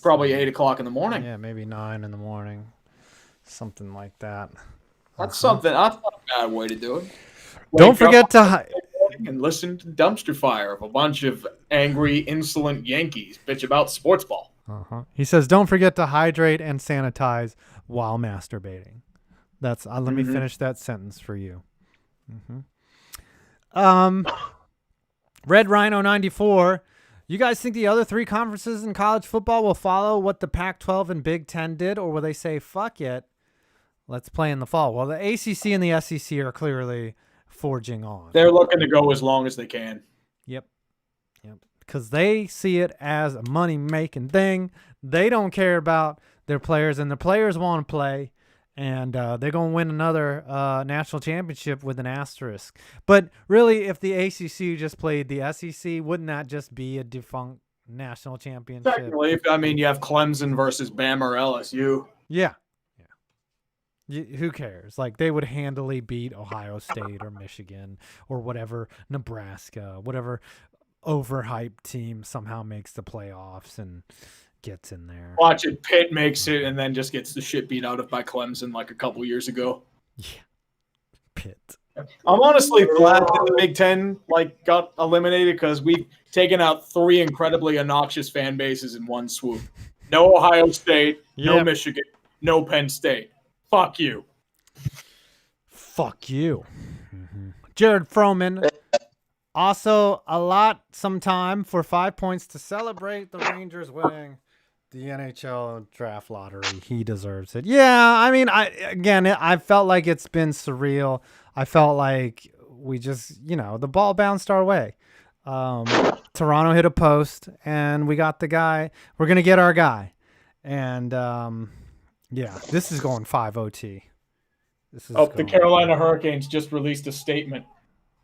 probably 8 o'clock in the morning. Yeah, maybe 9 a.m. Something like that. That's something. That's not a bad way to do it. Don't forget to and listen to Dumpster Fire of a bunch of angry, insolent Yankees bitch about sports ball. He says, don't forget to hydrate and sanitize while masturbating. That's let me finish that sentence for you. Red Rhino 94. You guys think the other 3 conferences in college football will follow what the Pac-12 and Big Ten did, or will they say, fuck it, let's play in the fall? Well, the ACC and the SEC are clearly forging on. They're looking to go as long as they can. Yep. Because they see it as a money-making thing. They don't care about their players, and the players want to play. And they're going to win another national championship with an asterisk. But really, if the ACC just played the SEC, wouldn't that just be a defunct national championship? Technically, I mean, you have Clemson versus Bama or LSU. Yeah. Who cares? Like, they would handily beat Ohio State or Michigan or whatever, Nebraska, whatever overhyped team somehow makes the playoffs and gets in there. Watch it. Pitt makes it and then just gets the shit beat out of by Clemson like a couple years ago. Yeah. Pitt. I'm honestly glad that the Big Ten got eliminated because we've taken out 3 incredibly obnoxious fan bases in one swoop. No Ohio State, no Michigan, no Penn State. Fuck you. Fuck you. Jared Froman. Also, some time for 5 points to celebrate the Rangers winning the NHL draft lottery. He deserves it. Yeah, I mean, I felt like it's been surreal. I felt like we just, the ball bounced our way. Toronto hit a post, and we got the guy. We're going to get our guy. And, yeah, this is going 5 OT. The Carolina Hurricanes just released a statement.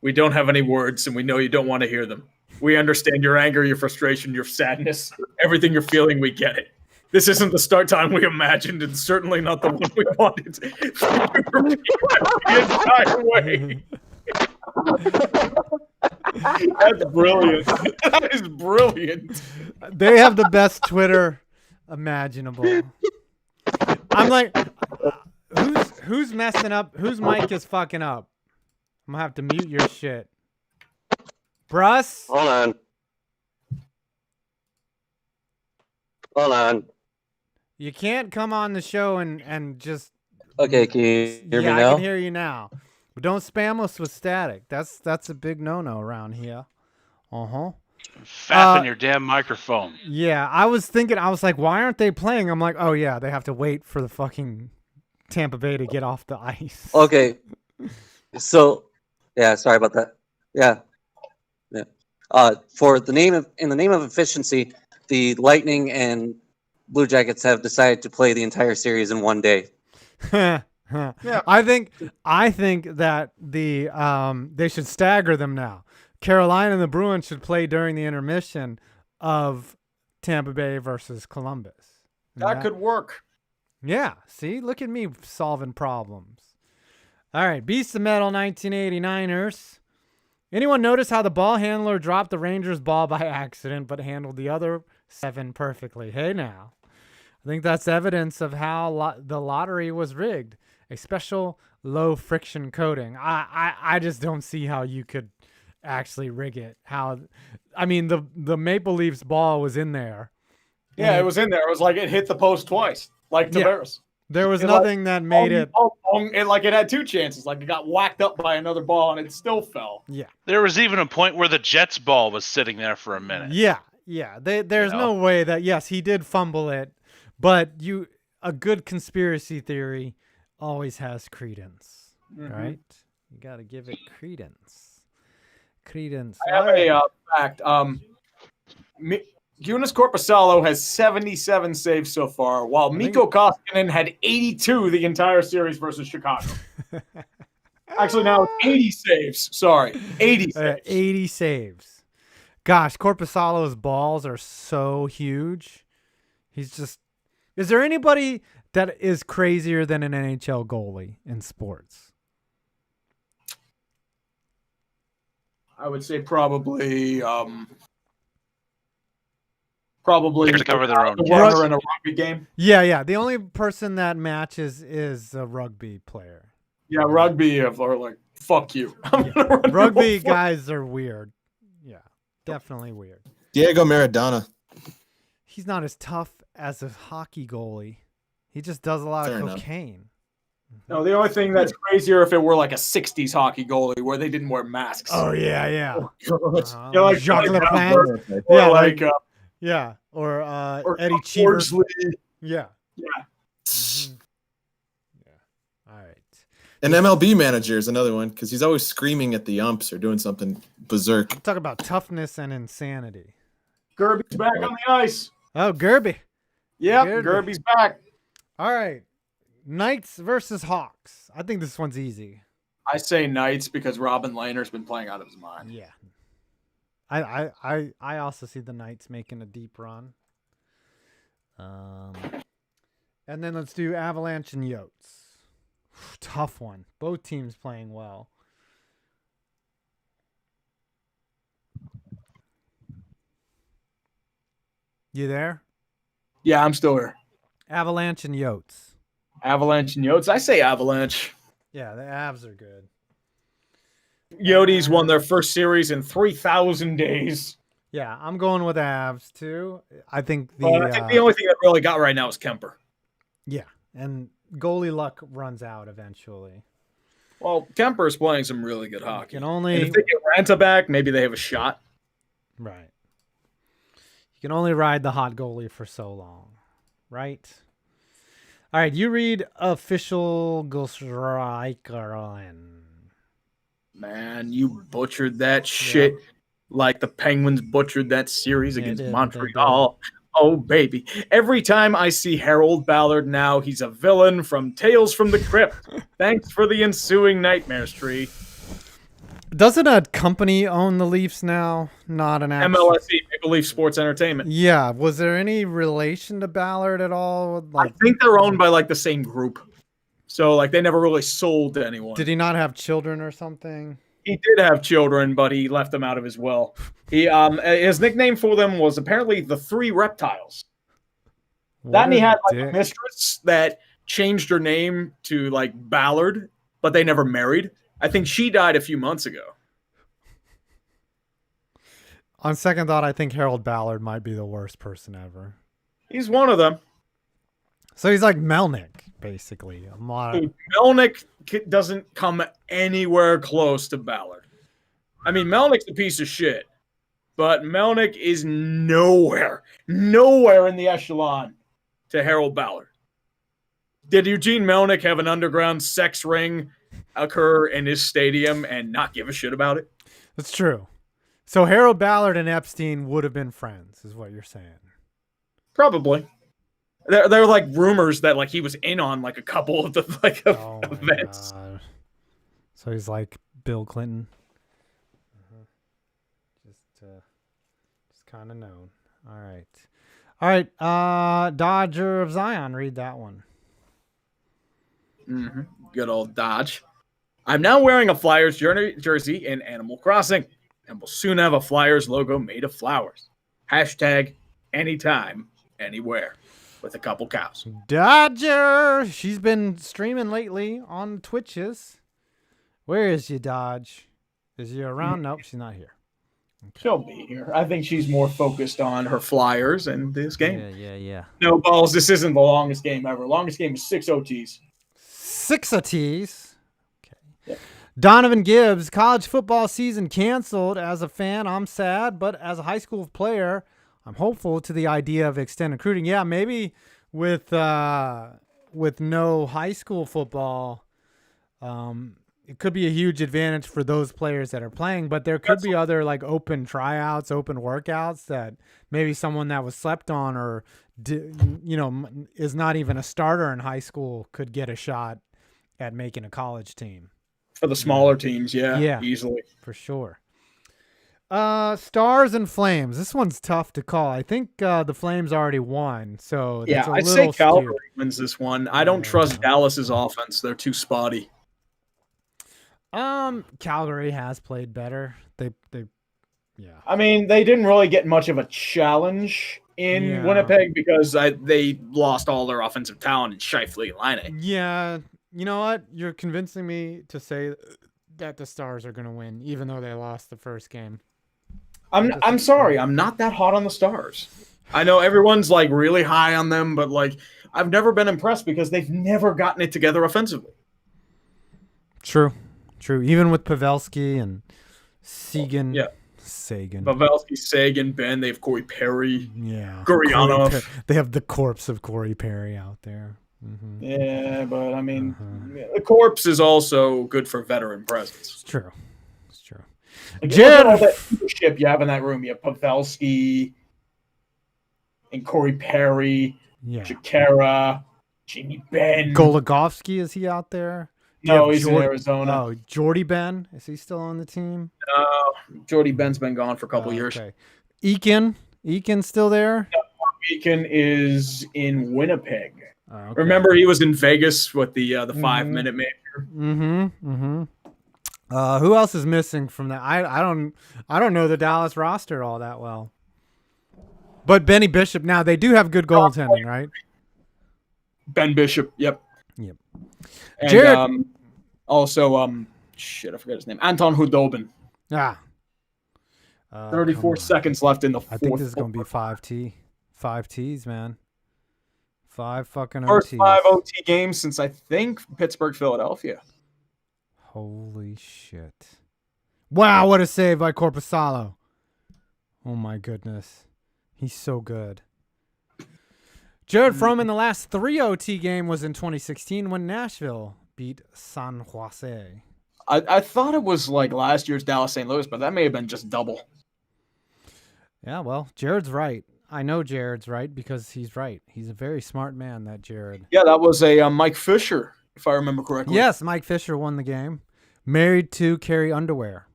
We don't have any words, and we know you don't want to hear them. We understand your anger, your frustration, your sadness, everything you're feeling, we get it. This isn't the start time we imagined, and certainly not the one we wanted. The entire way. That's brilliant. That is brilliant. They have the best Twitter imaginable. I'm like, who's messing up? Whose mic is fucking up? I'm gonna have to mute your shit. Bruss? Hold on. You can't come on the show and just... Okay, can you hear me now? Yeah, I can hear you now. But don't spam us with static. That's a big no-no around here. Fapping your damn microphone. Yeah, I was like, why aren't they playing? I'm like, oh yeah, they have to wait for the fucking Tampa Bay to get off the ice. Okay. So, yeah, sorry about that. Yeah. In the name of efficiency, the Lightning and Blue Jackets have decided to play the entire series in one day. Yeah. I think that they should stagger them now. Carolina and the Bruins should play during the intermission of Tampa Bay versus Columbus. That could work. Yeah. See, look at me solving problems. All right. Beast of Metal 1989ers. Anyone notice how the ball handler dropped the Rangers ball by accident but handled the other 7 perfectly? Hey, now. I think that's evidence of how the lottery was rigged. A special low friction coating. I just don't see how you could actually rig it. The Maple Leafs ball was in there. Yeah, it was in there. It was like it hit the post twice, like Tavares. There was nothing that made it. It had 2 chances. Like it got whacked up by another ball and it still fell. Yeah. There was even a point where the Jets ball was sitting there for a minute. Yeah. There's no way that, yes, he did fumble it, but a good conspiracy theory always has credence, right? You got to give it credence. I have a fact. Jonas Korpisalo has 77 saves so far, while Mikko Koskinen had 82 the entire series versus Chicago. Actually, now it's 80 saves. Sorry, 80 saves. 80 saves. Gosh, Korpisalo's balls are so huge. He's just... Is there anybody that is crazier than an NHL goalie in sports? I would say probably to cover their own runner in a rugby game. Yeah. The only person that matches is a rugby player. Yeah, rugby are like, fuck you. Rugby guys are weird. Yeah, definitely weird. Diego Maradona. He's not as tough as a hockey goalie. He just does a lot of cocaine. No, the only thing that's crazier if it were like a 60s hockey goalie where they didn't wear masks. Oh, yeah. Like Jacques Leplant. Yeah, or Eddie Cheever. Yeah. Mm-hmm. Yeah. All right. An MLB manager is another one because he's always screaming at the umps or doing something berserk. I'm talking about toughness and insanity. Gerby's back on the ice. Oh, Gerby. Yep, Gerby's back. All right. Knights versus Hawks. I think this one's easy. I say Knights because Robin Lehner's been playing out of his mind. Yeah. I also see the Knights making a deep run. And then let's do Avalanche and Yotes. Tough one. Both teams playing well. You there? Yeah, I'm still here. Avalanche and Yotes. Avalanche and Yotes. I say Avalanche. Yeah, the Avs are good. Yotes won their first series in 3,000 days. Yeah, I'm going with Avs too. I think the I think the only thing that really got right now is Kemper. yeah, and goalie luck runs out eventually. Well, Kemper's playing some really good hockey. You can And only if they get Ranta back, maybe they have a shot. right. You can only ride the hot goalie for so long, right? All right, you read official Ghostwriter. Man, you butchered that shit like the Penguins butchered that series against Montreal. Oh, baby. Every time I see Harold Ballard now, he's a villain from Tales from the Crypt. Thanks for the ensuing nightmares, Tree. Doesn't a company own the Leafs now? Not an actual... MLSE, Maple Leaf Sports Entertainment. Yeah, was there any relation to Ballard at all? I think they're owned by like the same group. So like they never really sold to anyone. Did he not have children or something? He did have children, but he left them out of his will. He his nickname for them was apparently the Three Reptiles. That and he had like a mistress that changed her name to like Ballard, but they never married. I think she died a few months ago. On second thought, I think Harold Ballard might be the worst person ever. He's one of them. So he's like Melnick, basically. Dude, Melnick doesn't come anywhere close to Ballard. I mean, Melnick's a piece of shit, but Melnick is nowhere in the echelon to Harold Ballard. Did Eugene Melnick have an underground sex ring occur in his stadium and not give a shit about it? That's true. So Harold Ballard and Epstein would have been friends, is what you're saying. Probably. There are like rumors that like he was in on like a couple of the like events. God. So he's like Bill Clinton. Just kind of known. All right. Dodger of Zion. Read that one. Mm-hmm. Good old Dodge. I'm now wearing a Flyers jersey in Animal Crossing, and will soon have a Flyers logo made of flowers. Hashtag anytime, anywhere. With a couple cows. Dodger! She's been streaming lately on Twitches. Where is you, Dodge? Is you around? Nope, she's not here. Okay. She'll be here. I think she's more focused on her Flyers and this game. Yeah. No balls, this isn't the longest game ever. Longest game is 6 OTs. 6 OTs? Okay. Yeah. Donovan Gibbs, college football season canceled. As a fan, I'm sad, but as a high school player, I'm hopeful to the idea of extended recruiting. Yeah, maybe with no high school football, it could be a huge advantage for those players that are playing. But there could be other like open tryouts, open workouts that maybe someone that was slept on or is not even a starter in high school could get a shot at making a college team. For the smaller teams, yeah, easily. For sure. Stars and Flames. This one's tough to call. I think the Flames already won, so yeah, I'd say Calgary wins this one. I don't trust Dallas's offense; they're too spotty. Calgary has played better. They I mean, they didn't really get much of a challenge in Winnipeg because they lost all their offensive talent in Scheifele and Laine. Yeah, you know what? You're convincing me to say that the Stars are going to win, even though they lost the first game. I'm sorry. I'm not that hot on the Stars. I know everyone's like really high on them, but like I've never been impressed because they've never gotten it together offensively. True. Even with Pavelski and Sagan. Pavelski, Sagan, Ben. They have Corey Perry. Yeah. Gurianov. They have the corpse of Corey Perry out there. Mm-hmm. Yeah, but I mean, the corpse is also good for veteran presence. It's true. Like, Jared, all that leadership you have in that room. You have Pavelski and Corey Perry, Chikara, Jimmy Ben. Goligoski, is he out there? Do you No, have he's in Arizona. Oh, Jordy Ben, is he still on the team? Jordy Ben's been gone for a couple years. Okay. Eakin still there? Beacon is in Winnipeg. Okay. Remember, he was in Vegas with the 5-minute major. Mm-hmm. Who else is missing from that? I don't know the Dallas roster all that well. But Benny Bishop, now they do have good goaltending, right? Ben Bishop, yep. Yep. And Jared, also shit, I forgot his name. Anton Hudobin. 34 seconds left in the fourth. I think this is gonna be 5T. 5 T's, man. 5 fucking First OTs. 5 OT games since I think Pittsburgh, Philadelphia. Holy shit. Wow, what a save by Corpusalo. Oh my goodness. He's so good. Jared Fromm in the last 3 OT game was in 2016 when Nashville beat San Jose. I thought it was like last year's Dallas St. Louis, but that may have been just double. Yeah, well, Jared's right. I know Jared's right because he's right. He's a very smart man, that Jared. Yeah, that was a Mike Fisher, if I remember correctly. Yes, Mike Fisher won the game. Married to Carrie Underwear.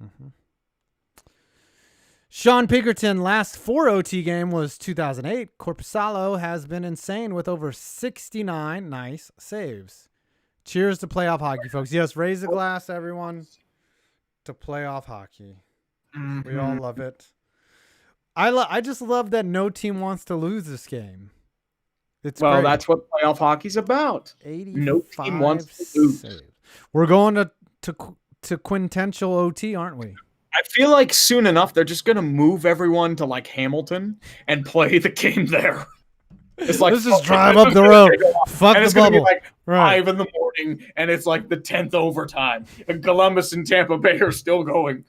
Mm-hmm. Sean Pinkerton last 4 OT game was 2008. Corpusalo has been insane with over 69 nice saves. Cheers to playoff hockey, folks. Yes, raise the glass, everyone, to playoff hockey. Mm-hmm. We all love it. I just love that no team wants to lose this game. It's great. That's what playoff hockey's about. No team wants to lose. Saves. We're going to quintessential OT, aren't we? I feel like soon enough they're just gonna move everyone to like Hamilton and play the game there. It's like let's just drive up the road. Fuck and the it's gonna bubble. be like Right. 5 in the morning, and it's like the 10th overtime. And Columbus and Tampa Bay are still going.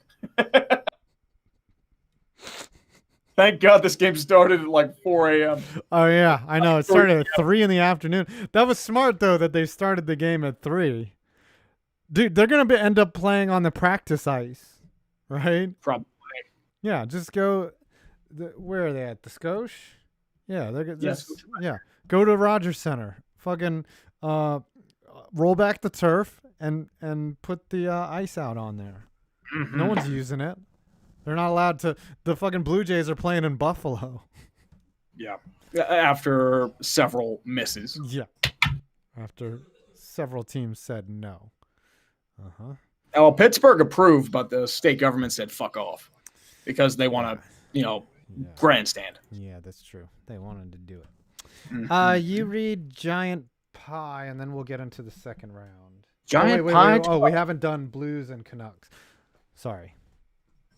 Thank God this game started at like 4 a.m. Oh yeah, I know. It started at 3 in the afternoon. That was smart though that they started the game at 3. Dude, they're gonna end up playing on the practice ice, right? Probably. Yeah, just go. Where are they at? The Scotia? Yeah, they're just yeah. Go to Rogers Center. Fucking roll back the turf and put the ice out on there. Mm-hmm. No one's using it. They're not allowed to. The fucking Blue Jays are playing in Buffalo. Yeah. After several misses. Yeah. After several teams said no. Uh-huh. Well, Pittsburgh approved, but the state government said fuck off because they want to, grandstand. Yeah, that's true. They wanted to do it. Mm-hmm. You read Giant Pie, and then we'll get into the second round. Giant wait. Pie? Oh, we haven't done Blues and Canucks. Sorry.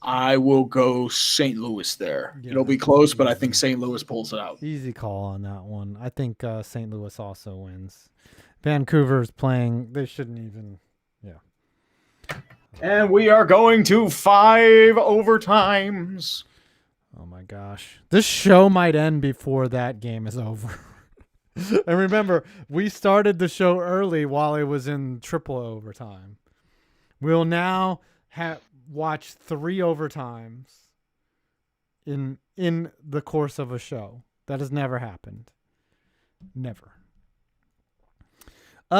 I will go St. Louis there. Yeah, It'll be close, but I think St. Louis pulls it out. Easy call on that one. I think St. Louis also wins. Vancouver's playing. They shouldn't even. Yeah. And we are going to 5 overtimes. Oh my gosh. This show might end before that game is over. And remember, we started the show early while it was in triple overtime. We'll now watch 3 overtimes in the course of a show. That has never happened. Never.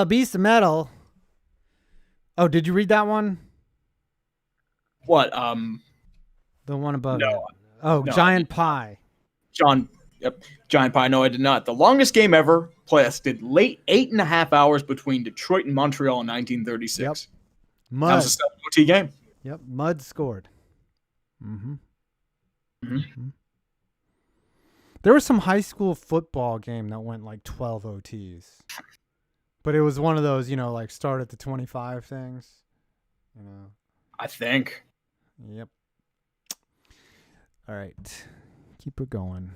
Beast of Metal. Oh, did you read that one? What? The one above No. it. Oh, No, Giant Pie. Giant Pie. No, I did not. The longest game ever lasted late 8.5 hours between Detroit and Montreal in 1936. Yep. That Mud. was a 7 OT game. Yep, Mud scored. Mm-hmm. There was some high school football game that went like 12 OTs. But it was one of those, like start at the 25 things. I think. Yep. All right. Keep it going.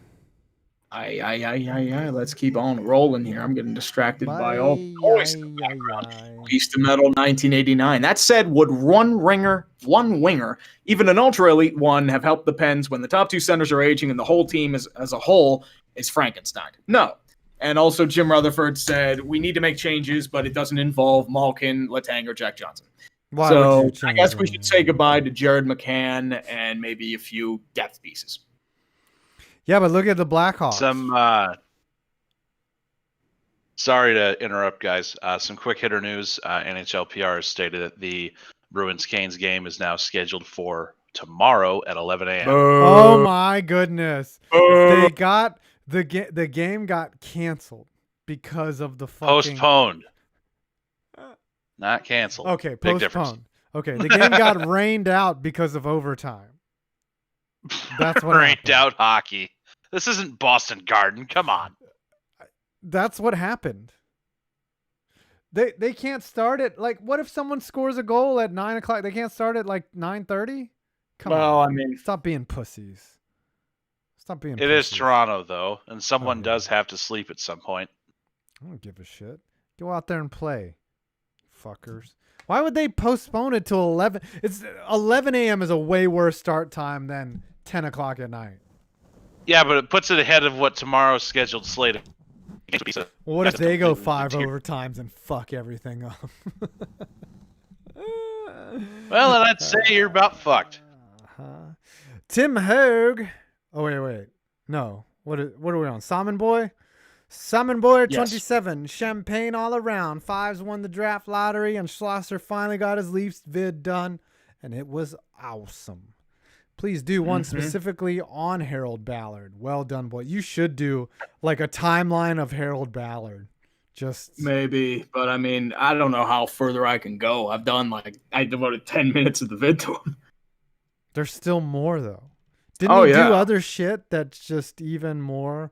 Let's keep on rolling here. I'm getting distracted by all the noise in the background. Beast of Metal 1989. That said, would one winger, even an ultra elite one, have helped the Pens when the top 2 centers are aging and the whole team as a whole is Frankenstein? No. And also Jim Rutherford said, we need to make changes, but it doesn't involve Malkin, Letang, or Jack Johnson. Why so would you I change guess we them? should say goodbye to Jared McCann and maybe a few depth pieces. Yeah, but look at the Blackhawks. Sorry to interrupt, guys. Some quick hitter news. NHL PR has stated that the Bruins-Canes game is now scheduled for tomorrow at 11 a.m. Oh my goodness! They got the game got canceled because of the fucking Postponed. Not canceled. Okay, Big difference. postponed. Okay, the game got rained out because of overtime. That's what Rained happened. out hockey. This isn't Boston Garden. Come on. That's what happened. They can't start it. Like, what if someone scores a goal at 9 o'clock? They can't start at like 9:30. Come Well, on. I mean, Stop being pussies. Stop being. It is pussies. Toronto, though, and someone yeah. does have to sleep at some point. I don't give a shit. Go out there and play, fuckers. Why would they postpone it till 11? It's 11 a.m. is a way worse start time than 10 o'clock at night. Yeah, but it puts it ahead of what tomorrow's scheduled slate. Well, what if they go 5 overtimes and fuck everything up? Well, then I'd say you're about fucked. Tim Hogue. Oh wait. No. What are we on? Salmon Boy? Salmon Boy 27. Yes. Champagne all around. Fives won the draft lottery and Schlosser finally got his Leafs vid done. And it was awesome. Please do one specifically on Harold Ballard. Well done, boy. You should do like a timeline of Harold Ballard. Just maybe, but I mean, I don't know how further I can go. I devoted 10 minutes of the vid to him. There's still more though. Didn't he do other shit that's just even more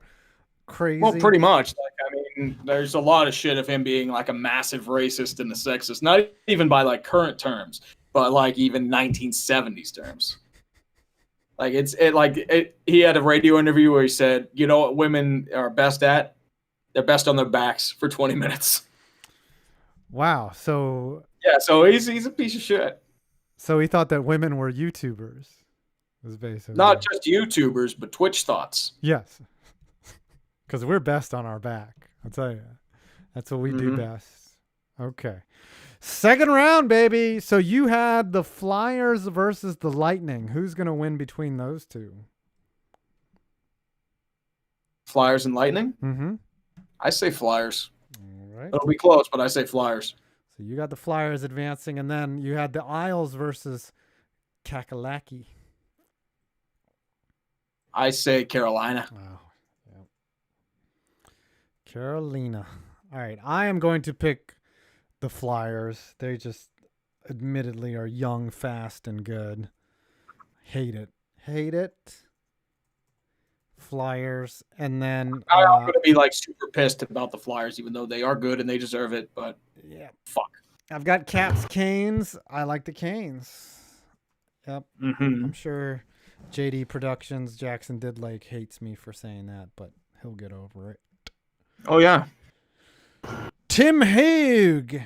crazy? Well, pretty much. Like, I mean, there's a lot of shit of him being like a massive racist and a sexist, not even by like current terms, but like even 1970s terms. Like he had a radio interview where he said, "You know what women are best at? They're best on their backs for 20 minutes." Wow. So yeah, so he's a piece of shit. So he thought that women were YouTubers. Was basically not just YouTubers, but Twitch thoughts. Yes, because we're best on our back. I'll tell you, that's what we do best. Okay. Second round, baby. So you had the Flyers versus the Lightning. Who's going to win between those two? Flyers and Lightning? Mm-hmm. I say Flyers. All right. It'll be close, but I say Flyers. So you got the Flyers advancing, and then you had the Isles versus Kakalaki. I say Carolina. Wow. Yep. Carolina. All right. I am going to pick the Flyers. They just admittedly are young, fast, and good. Hate it. Flyers. And then I'm going to be like super pissed about the Flyers, even though they are good and they deserve it. But yeah, fuck. I've got Caps, Canes. I like the Canes. Yep. I'm sure JD Productions, Jackson Didlake hates me for saying that, but he'll get over it. Oh, yeah. Tim Hague.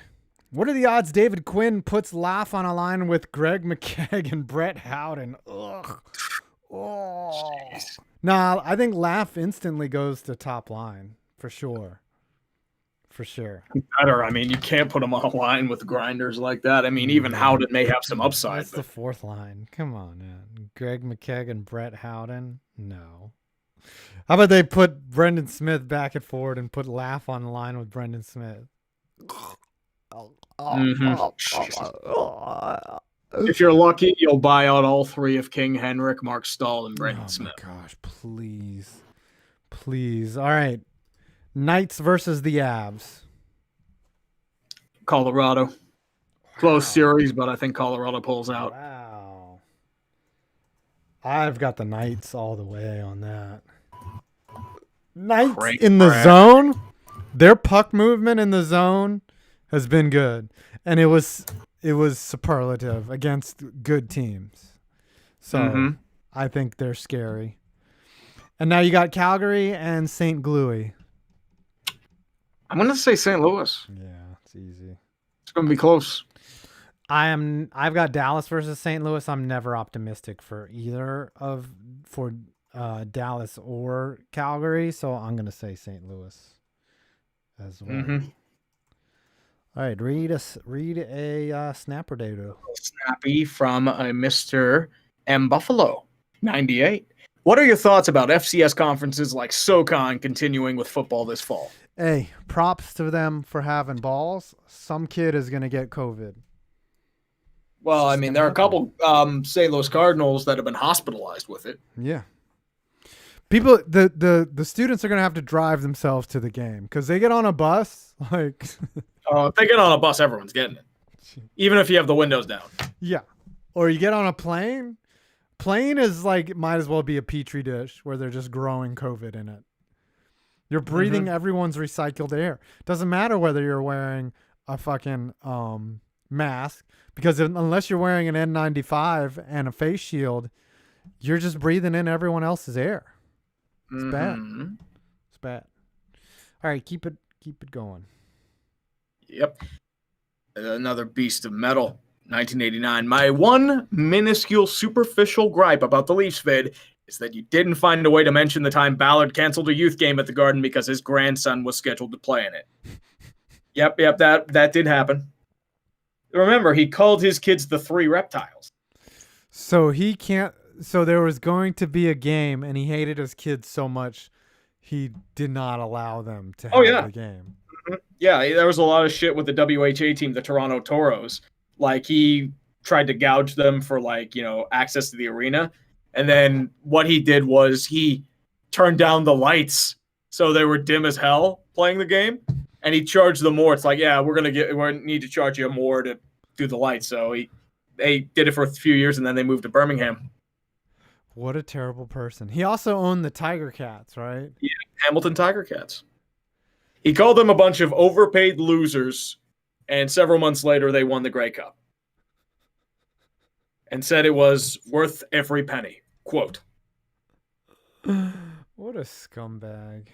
What are the odds David Quinn puts Laugh on a line with Greg McKegg and Brett Howden? Ugh. Oh. Nah, I think Laugh instantly goes to top line for sure. For sure. Better. I mean, you can't put him on a line with grinders like that. I mean, even Howden may have some upside. That's the fourth line. Come on, man. Greg McKegg and Brett Howden? No. How about they put Brendan Smith back at forward and put Laugh on the line with Brendan Smith? If you're lucky, you'll buy out all three of King Henrik, Mark Stahl, and Brendan Smith. Oh, my gosh. Please. Please. All right. Knights versus the Avs. Colorado. Close series, but I think Colorado pulls out. Wow. I've got the Knights all the way on that. Knights in the zone. Their puck movement in the zone has been good. And it was superlative against good teams. So I think they're scary. And now you got Calgary and St. Louis. I'm going to say St. Louis. Yeah, it's easy. It's going to be close. I've got Dallas versus St. Louis. I'm never optimistic for Dallas or Calgary, so I'm going to say St. Louis as well. All right, read a snapper data. Snappy from a Mr. M. Buffalo, 98. What are your thoughts about FCS conferences like SoCon continuing with football this fall? Hey, props to them for having balls. Some kid is gonna get COVID. Well, I It's mean, gonna there are a happen. couple St. Louis Cardinals that have been hospitalized with it. Yeah. People, the students are gonna have to drive themselves to the game because they get on a bus. Like, If they get on a bus, everyone's getting it, even if you have the windows down. yeah, or you get on a plane. Plane is like might as well be a petri dish where they're just growing COVID in it. You're breathing everyone's recycled air. Doesn't matter whether you're wearing a fucking mask because unless you're wearing an N95 and a face shield, you're just breathing in everyone else's air. It's bad. It's bad. All right, keep it going. Yep. Another beast of metal. 1989. My one minuscule superficial gripe about the Leafs vid is that you didn't find a way to mention the time Ballard canceled a youth game at the Garden because his grandson was scheduled to play in it. Yep, that did happen. Remember, he called his kids the Three Reptiles. So he can't. So there was going to be a game, and he hated his kids so much, he did not allow them to have the game. Yeah, there was a lot of shit with the WHA team, the Toronto Toros. Like, he tried to gouge them for, like, you know, access to the arena. And then what he did was he turned down the lights so they were dim as hell playing the game. And he charged them more. It's like, yeah, we need to charge you more to do the lights. So they did it for a few years, and then they moved to Birmingham. What a terrible person. He also owned the Tiger Cats, right? Yeah, Hamilton Tiger Cats. He called them a bunch of overpaid losers, and several months later, they won the Grey Cup. And said it was worth every penny. Quote. What a scumbag.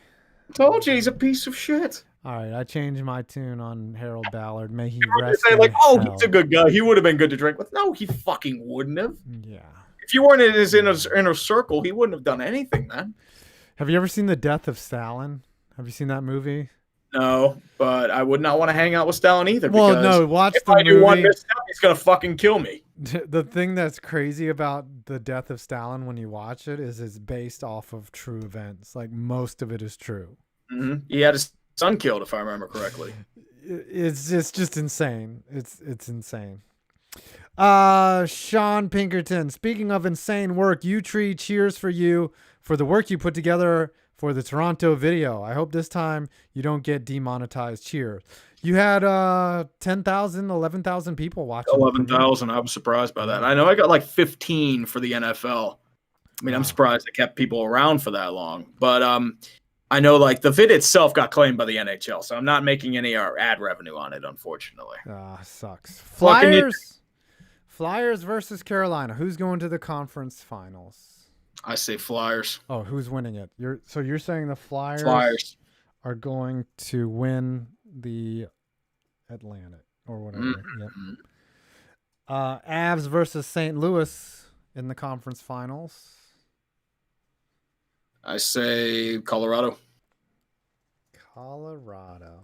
Told you, he's a piece of shit. All right, I changed my tune on Harold Ballard. May he They rest say, in like, oh, hell. he's a good guy. He would have been good to drink with. No, he fucking wouldn't have. Yeah. If you weren't in his inner circle, he wouldn't have done anything, man. Have you ever seen The Death of Stalin? Have you seen that movie? No, but I would not want to hang out with Stalin either. Well, because no, watch if the I do one movie. misstep, he's gonna fucking kill me. The thing that's crazy about The Death of Stalin when you watch it is it's based off of true events. Like most of it is true. Mm-hmm. He had his son killed, if I remember correctly. It's just insane. It's insane. Sean Pinkerton. Speaking of insane work, UTree cheers for you for the work you put together for the Toronto video. I hope this time you don't get demonetized. Cheers. You had 10,000, 11,000 people watching. 11,000. I was surprised by that. I know I got like 15 for the NFL. I mean, I'm surprised it kept people around for that long. But I know like the vid itself got claimed by the NHL, so I'm not making any ad revenue on it, unfortunately. Sucks. Fucking Flyers versus Carolina. Who's going to the conference finals? I say Flyers. Oh, who's winning it? You're saying the Flyers are going to win the Atlantic or whatever. Mm-hmm. Yep. Avs versus St. Louis in the conference finals. I say Colorado. Colorado.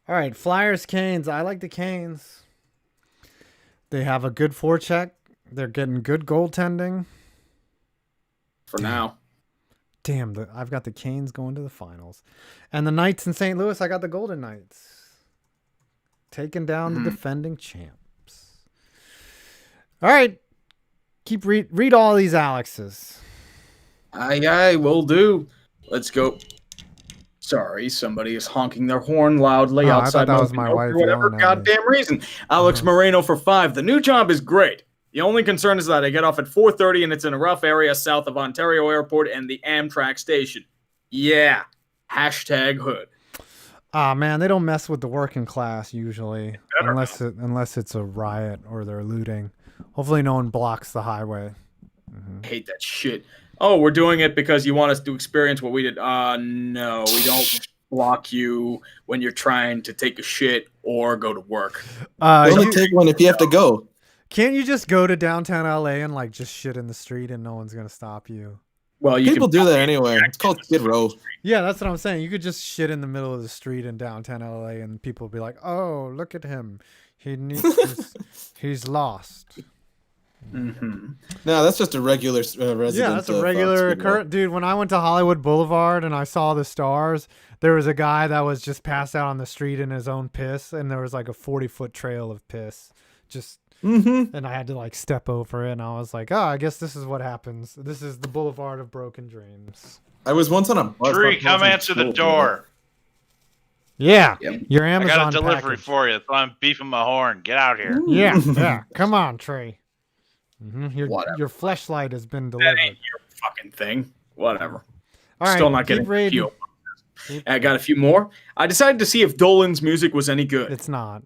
All right, Flyers Canes. I like the Canes. They have a good forecheck. They're getting good goaltending. For now. Damn, I've got the Canes going to the finals. And the Knights in St. Louis, I got the Golden Knights. Taking down the defending champs. All right. Read all these Alexes. Aye, will do. Let's go. Sorry, somebody is honking their horn loudly outside. I thought that was my wife. For whatever goddamn reason. Alex Moreno for 5. The new job is great. The only concern is that I get off at 4:30 and it's in a rough area south of Ontario Airport and the Amtrak station. Yeah. #hood. Man, they don't mess with the working class usually, unless it's a riot or they're looting. Hopefully, no one blocks the highway. I hate that shit. Oh, we're doing it because you want us to experience what we did. No, we don't block you when you're trying to take a shit or go to work. Only take one if you have to go. Can't you just go to downtown LA and like just shit in the street and no one's gonna stop you? Well, people do that anyway. It's called Skid Row. Yeah, that's what I'm saying. You could just shit in the middle of the street in downtown LA and people will be like, "Oh, look at him. He's lost." Mm-hmm. No, that's just a regular resident. Yeah, that's a of, regular Skidmore. occurrence. Dude, when I went to Hollywood Boulevard and I saw the stars, there was a guy that was just passed out on the street in his own piss, and there was like a 40-foot trail of piss. Just, and I had to like step over it, and I was like, oh, I guess this is what happens. This is the Boulevard of Broken Dreams. I was once on a bus. Tree, come answer the door. Yeah, Yep. your I Amazon got a delivery package. for you, so I'm beeping my horn. Get out here. Yeah, yeah. Come on, Trey. Whatever. Your fleshlight has been That delivered. ain't your fucking thing. Whatever. All right, Still not keep getting a reading. few. I got a few more. I decided to see if Dolan's music was any good. It's not.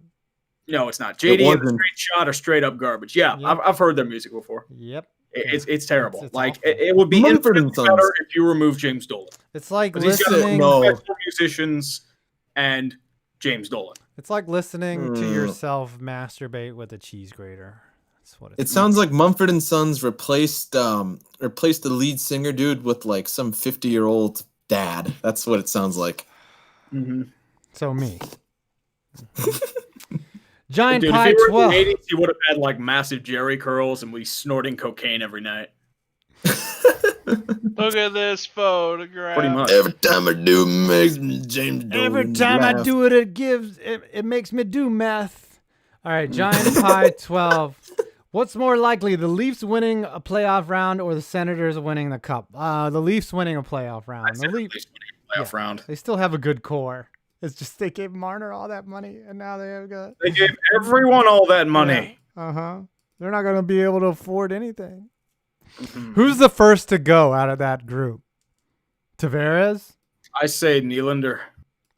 No, it's not. JD and the wasn't. Straight Shot are straight up garbage. Yeah, Yep. I've heard their music before. Yep. It's terrible. It's like awful. it would be Mumford infinitely and Sons. better if you remove James Dolan. It's like But he's got listening. No. professional musicians and James Dolan. It's like listening to yourself masturbate with a cheese grater. That's what It it's. sounds like Mumford and Sons replaced the lead singer dude with like some 50-year-old dad. That's what it sounds like. Mm-hmm. So me. Giant Dude, Pie if he were 12. in the 80s, he would have had like massive Jerry curls and be snorting cocaine every night. Look at this photograph. Pretty much. Every time I do makes me James Dolan Every time I laugh. do it, it makes me do meth. All right, Giant Pie 12. What's more likely, the Leafs winning a playoff round or the Senators winning the cup? The Leafs winning a playoff round. I'd say The at Leafs, least winning a playoff round. they still have a good core. It's just they gave Marner all that money, and now they have got. They gave everyone all that money. They're not going to be able to afford anything. Mhm. Who's the first to go out of that group? Tavares? I say Nylander.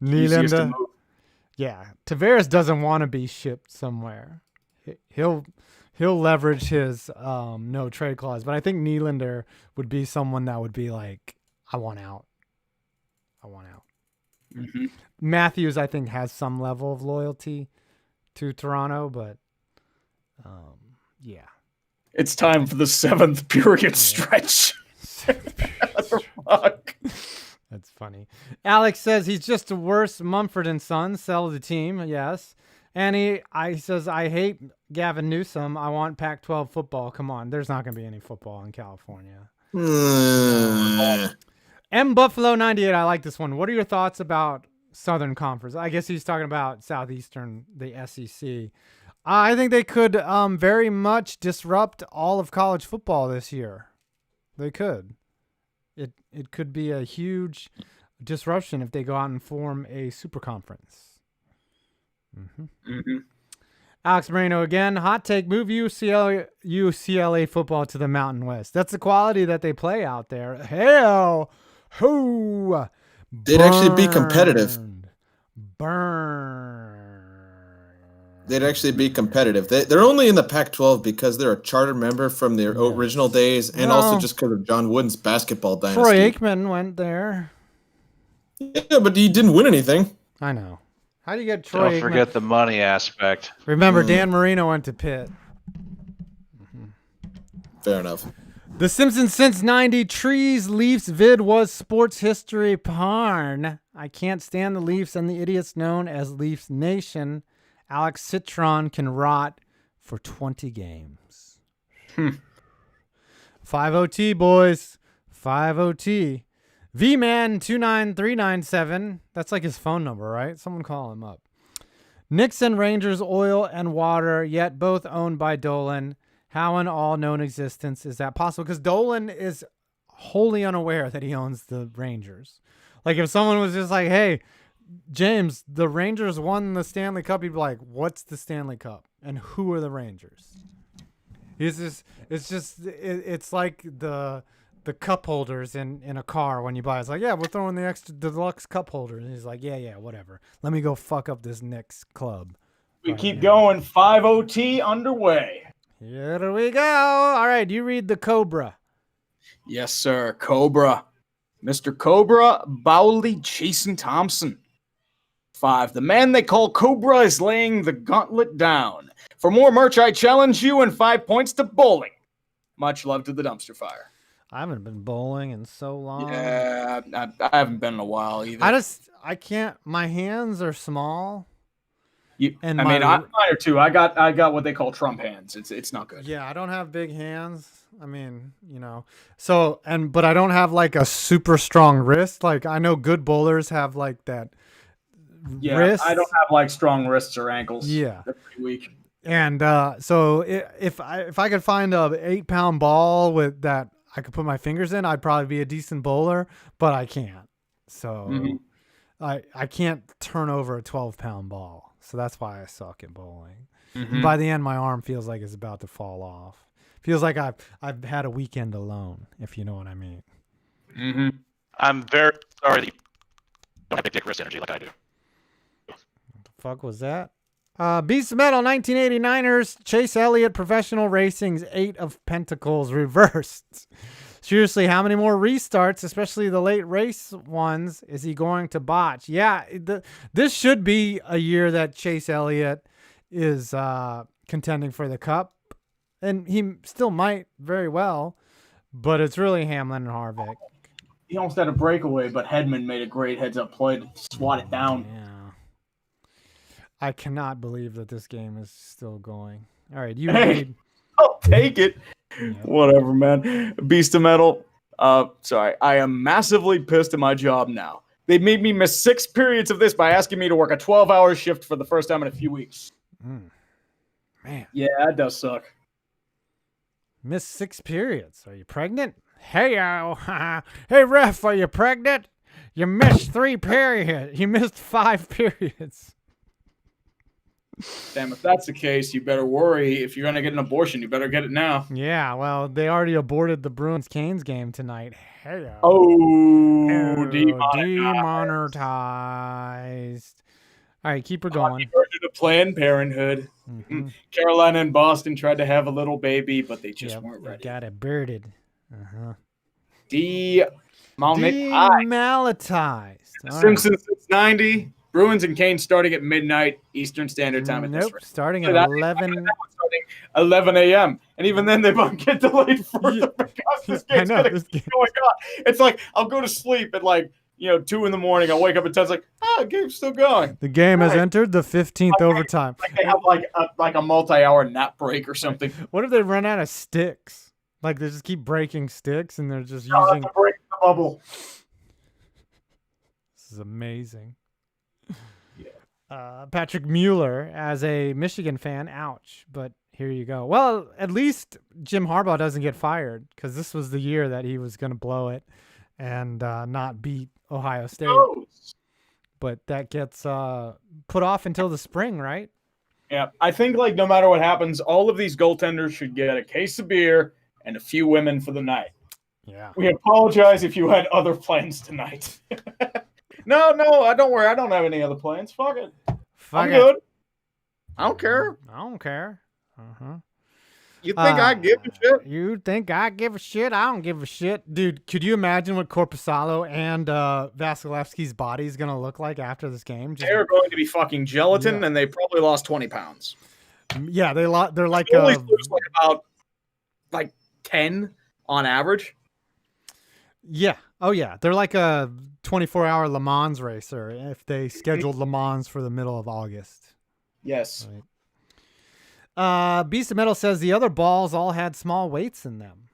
Easiest to Nylander? move. Yeah, Tavares doesn't want to be shipped somewhere. He'll leverage his no trade clause, but I think Nylander would be someone that would be like, I want out. I want out. Mhm. Matthews, I think, has some level of loyalty to Toronto, but yeah. It's time for the 7th period stretch. Fuck. That's funny. Alex says he's just the worst. Mumford and Sons sell the team. Yes. And he says, I hate Gavin Newsom. I want Pac-12 football. Come on. There's not going to be any football in California. M Buffalo 98. I like this one. What are your thoughts about Southern Conference? I guess he's talking about Southeastern, the SEC. I think they could very much disrupt all of college football this year. They could. It could be a huge disruption if they go out and form a super conference. Mhm. Alex Moreno again. Hot take: move UCLA football to the Mountain West. That's the quality that they play out there. Hell, ho! They'd actually be competitive. Burn. They'd actually be competitive. They're only in the Pac-12 because they're a charter member from the original days, and also just because of John Wooden's basketball dynasty. Troy Aikman went there. Yeah, but he didn't win anything. I know. How do you get Troy Don't Aikman? forget the money aspect. Remember, Dan Marino went to Pitt. Fair enough. The Simpsons since 90. Trees Leafs vid was sports history porn. I can't stand the Leafs and the idiots known as Leafs Nation. Alex Citron can rot for 20 games. 5OT, boys. 5OT. VMan29397. That's like his phone number, right? Someone call him up. Knicks and Rangers oil and water, yet both owned by Dolan. How in all known existence is that possible? Because Dolan is wholly unaware that he owns the Rangers. Like if someone was just like, hey, James, the Rangers won the Stanley Cup, he'd be like, what's the Stanley Cup? And who are the Rangers? It's like the cup holders in a car when you buy. It's like, yeah, we're throwing the extra deluxe cup holder. And he's like, yeah, whatever. Let me go fuck up this Knicks club. We keep going. 5OT underway. Here we go. All right, you read the Cobra. Yes, sir. Cobra. Mr. Cobra, Bowley Jason Thompson. 5. The man they call Cobra is laying the gauntlet down. For more merch, I challenge you and 5 points to bowling. Much love to the dumpster fire. I haven't been bowling in so long. Yeah, I haven't been in a while either. I can't. My hands are small, And I mean, I'm mine are too. I got what they call Trump hands. It's not good. Yeah, I don't have big hands. I mean, so but I don't have like a super strong wrist. Like I know good bowlers have like that wrist. I don't have like strong wrists or ankles. Yeah, they're pretty weak. And so if I could find a 8-pound ball with that I could put my fingers in, I'd probably be a decent bowler. But I can't. So I can't turn over a 12-pound ball. So that's why I suck at bowling. By the end, my arm feels like it's about to fall off. Feels like I've had a weekend alone, if you know what I mean. I'm very sorry that you don't have big dick wrist energy like I do. What the fuck was that? Beast of Metal 1989ers, Chase Elliott Professional Racing's 8 of Pentacles reversed. Seriously, how many more restarts, especially the late race ones, is he going to botch? Yeah, this should be a year that Chase Elliott is contending for the Cup. And he still might very well, but it's really Hamlin and Harvick. He almost had a breakaway, but Hedman made a great heads-up play to swat it down. Yeah. I cannot believe that this game is still going. All right, I'll take it. Yeah. Whatever, man. Beast of Metal. Sorry, I am massively pissed at my job now. They made me miss 6 periods of this by asking me to work a 12-hour shift for the first time in a few weeks. Man. Yeah, that does suck. Missed 6 periods. Are you pregnant? Hey, hey, ref, are you pregnant? You missed 3 periods. You missed 5 periods. Damn, if that's the case, you better worry. If you're going to get an abortion, you better get it now. Yeah, well, they already aborted the Bruins-Canes game tonight. Hey, demonetized. All right, keep her going. To Planned Parenthood. Carolina and Boston tried to have a little baby, but they just weren't ready. Got it birded. Demonetized. Simpsons since 90. Bruins and Canes starting at midnight Eastern Standard Time. Starting at 11. 11 a.m. And even then, they might get delayed further because this game's going to keep going on. It's like I'll go to sleep at 2 in the morning. I'll wake up at 10. It's like, game's still going. The game has entered the 15th overtime. Like they have like a multi-hour nap break or something. What if they run out of sticks? Like they just keep breaking sticks and they're just using. To break the bubble. This is amazing. Patrick Mueller, as a Michigan fan, ouch. But here you go. Well, at least Jim Harbaugh doesn't get fired because this was the year that he was going to blow it and not beat Ohio State. But that gets put off until the spring, right? Yeah, I think no matter what happens, all of these goaltenders should get a case of beer and a few women for the night. Yeah. We apologize if you had other plans tonight. No, don't worry. I don't have any other plans. Fuck it. I'm good. I don't care. You think I give a shit? You think I give a shit? I don't give a shit. Dude, could you imagine what Korpisalo and Vasilevsky's body is going to look like after this game? They're going to be fucking gelatin, and they probably lost 20 pounds. Yeah, they're like... They only lose about 10 on average. Yeah. Oh, yeah. They're like a 24-hour Le Mans racer if they scheduled Le Mans for the middle of August. Yes. Right. Beast of Metal says the other balls all had small weights in them.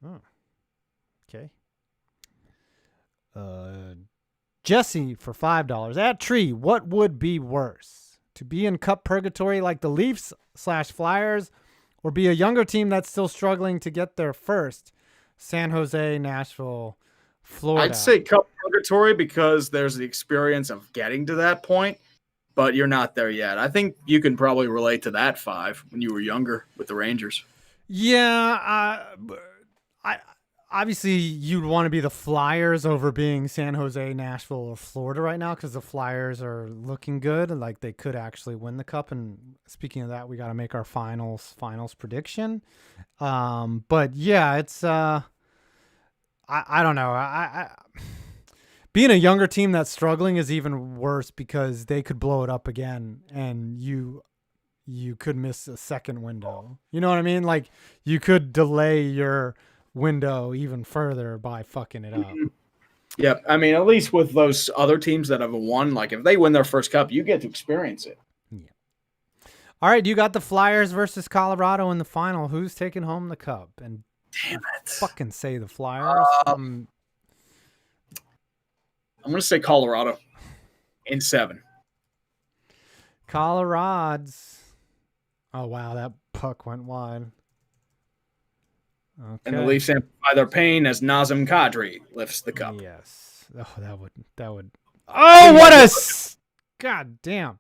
Oh. Okay. Jesse for $5. At Tree, what would be worse? To be in Cup purgatory like the Leafs/Flyers, or be a younger team that's still struggling to get there first? San Jose, Nashville, Florida. I'd say Cup purgatory because there's the experience of getting to that point, but you're not there yet. I think you can probably relate to that, Five, when you were younger with the Rangers. Yeah, obviously you'd want to be the Flyers over being San Jose, Nashville, or Florida right now because the Flyers are looking good and like they could actually win the Cup. And speaking of that, we got to make our finals prediction. But yeah, it's I don't know. Being a younger team that's struggling is even worse because they could blow it up again and you could miss a second window. You know what I mean? Like you could delay your window even further by fucking it up. Yeah, I mean, at least with those other teams that have won, like if they win their first cup, you get to experience it. All right, you got the Flyers versus Colorado in the final. Who's taking home the cup? And Damn it. fucking say the Flyers. I'm going to say Colorado in 7. Colorado's. Oh, wow, that puck went wide. Okay. And the Leafs amplify their pain as Nazem Kadri lifts the cup. Yes. Oh, that would. Oh, what a. God damn.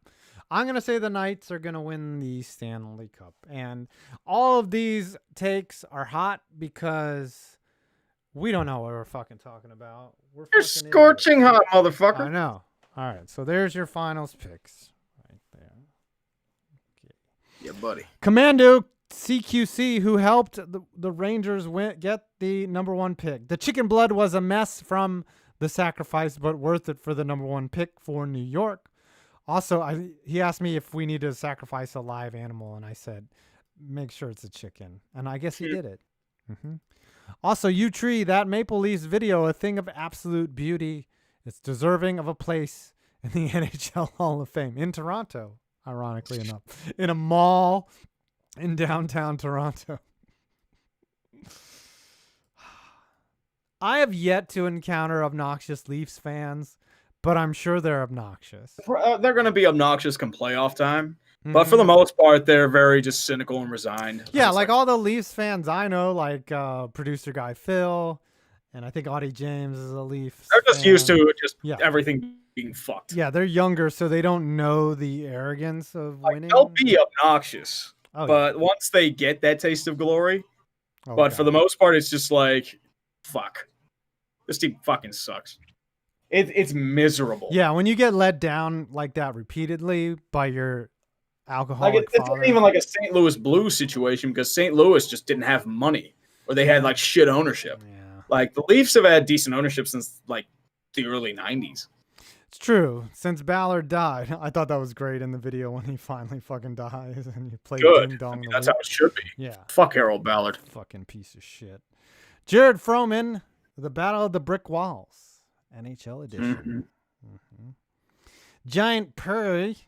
I'm going to say the Knights are going to win the Stanley Cup. And all of these takes are hot because we don't know what we're fucking talking about. We're You're fucking scorching idiots. hot, motherfucker. I know. All right. So there's your finals picks right there. Yeah, buddy. Commando CQC, who helped the Rangers get the number 1 pick. The chicken blood was a mess from the sacrifice, but worth it for the number 1 pick for New York. Also, he asked me if we need to sacrifice a live animal, and I said, make sure it's a chicken. And I guess he did it. Mm-hmm. Also, UrinatingTree, that Maple Leafs video, a thing of absolute beauty. It's deserving of a place in the NHL Hall of Fame in Toronto, ironically enough, in a mall in downtown Toronto. I have yet to encounter obnoxious Leafs fans, but I'm sure they're obnoxious. They're going to be obnoxious come playoff time. But for the most part, they're very just cynical and resigned. Yeah, like all the Leafs fans I know, like producer guy Phil, and I think Audie James is a Leafs They're just fan. used to just Yeah. everything being fucked. Yeah, they're younger, so they don't know the arrogance of winning. They'll be obnoxious, Oh, but once they get that taste of glory, yeah. Oh, but for God. the most part, it's just like, fuck. This team fucking sucks. It's miserable. Yeah, when you get let down like that repeatedly by your alcoholic Like it's father. not even like a St. Louis Blues situation because St. Louis just didn't have money or they had like shit ownership. Yeah. Like the Leafs have had decent ownership since like the early 90s. It's true. Since Ballard died, I thought that was great in the video when he finally fucking dies and you play Good. Ding Dong. That's how it should be. Yeah. Fuck Harold Ballard. Fucking piece of shit. Jared Froman, The Battle of the Brick Walls, NHL edition. Mm-hmm. Giant Prairie,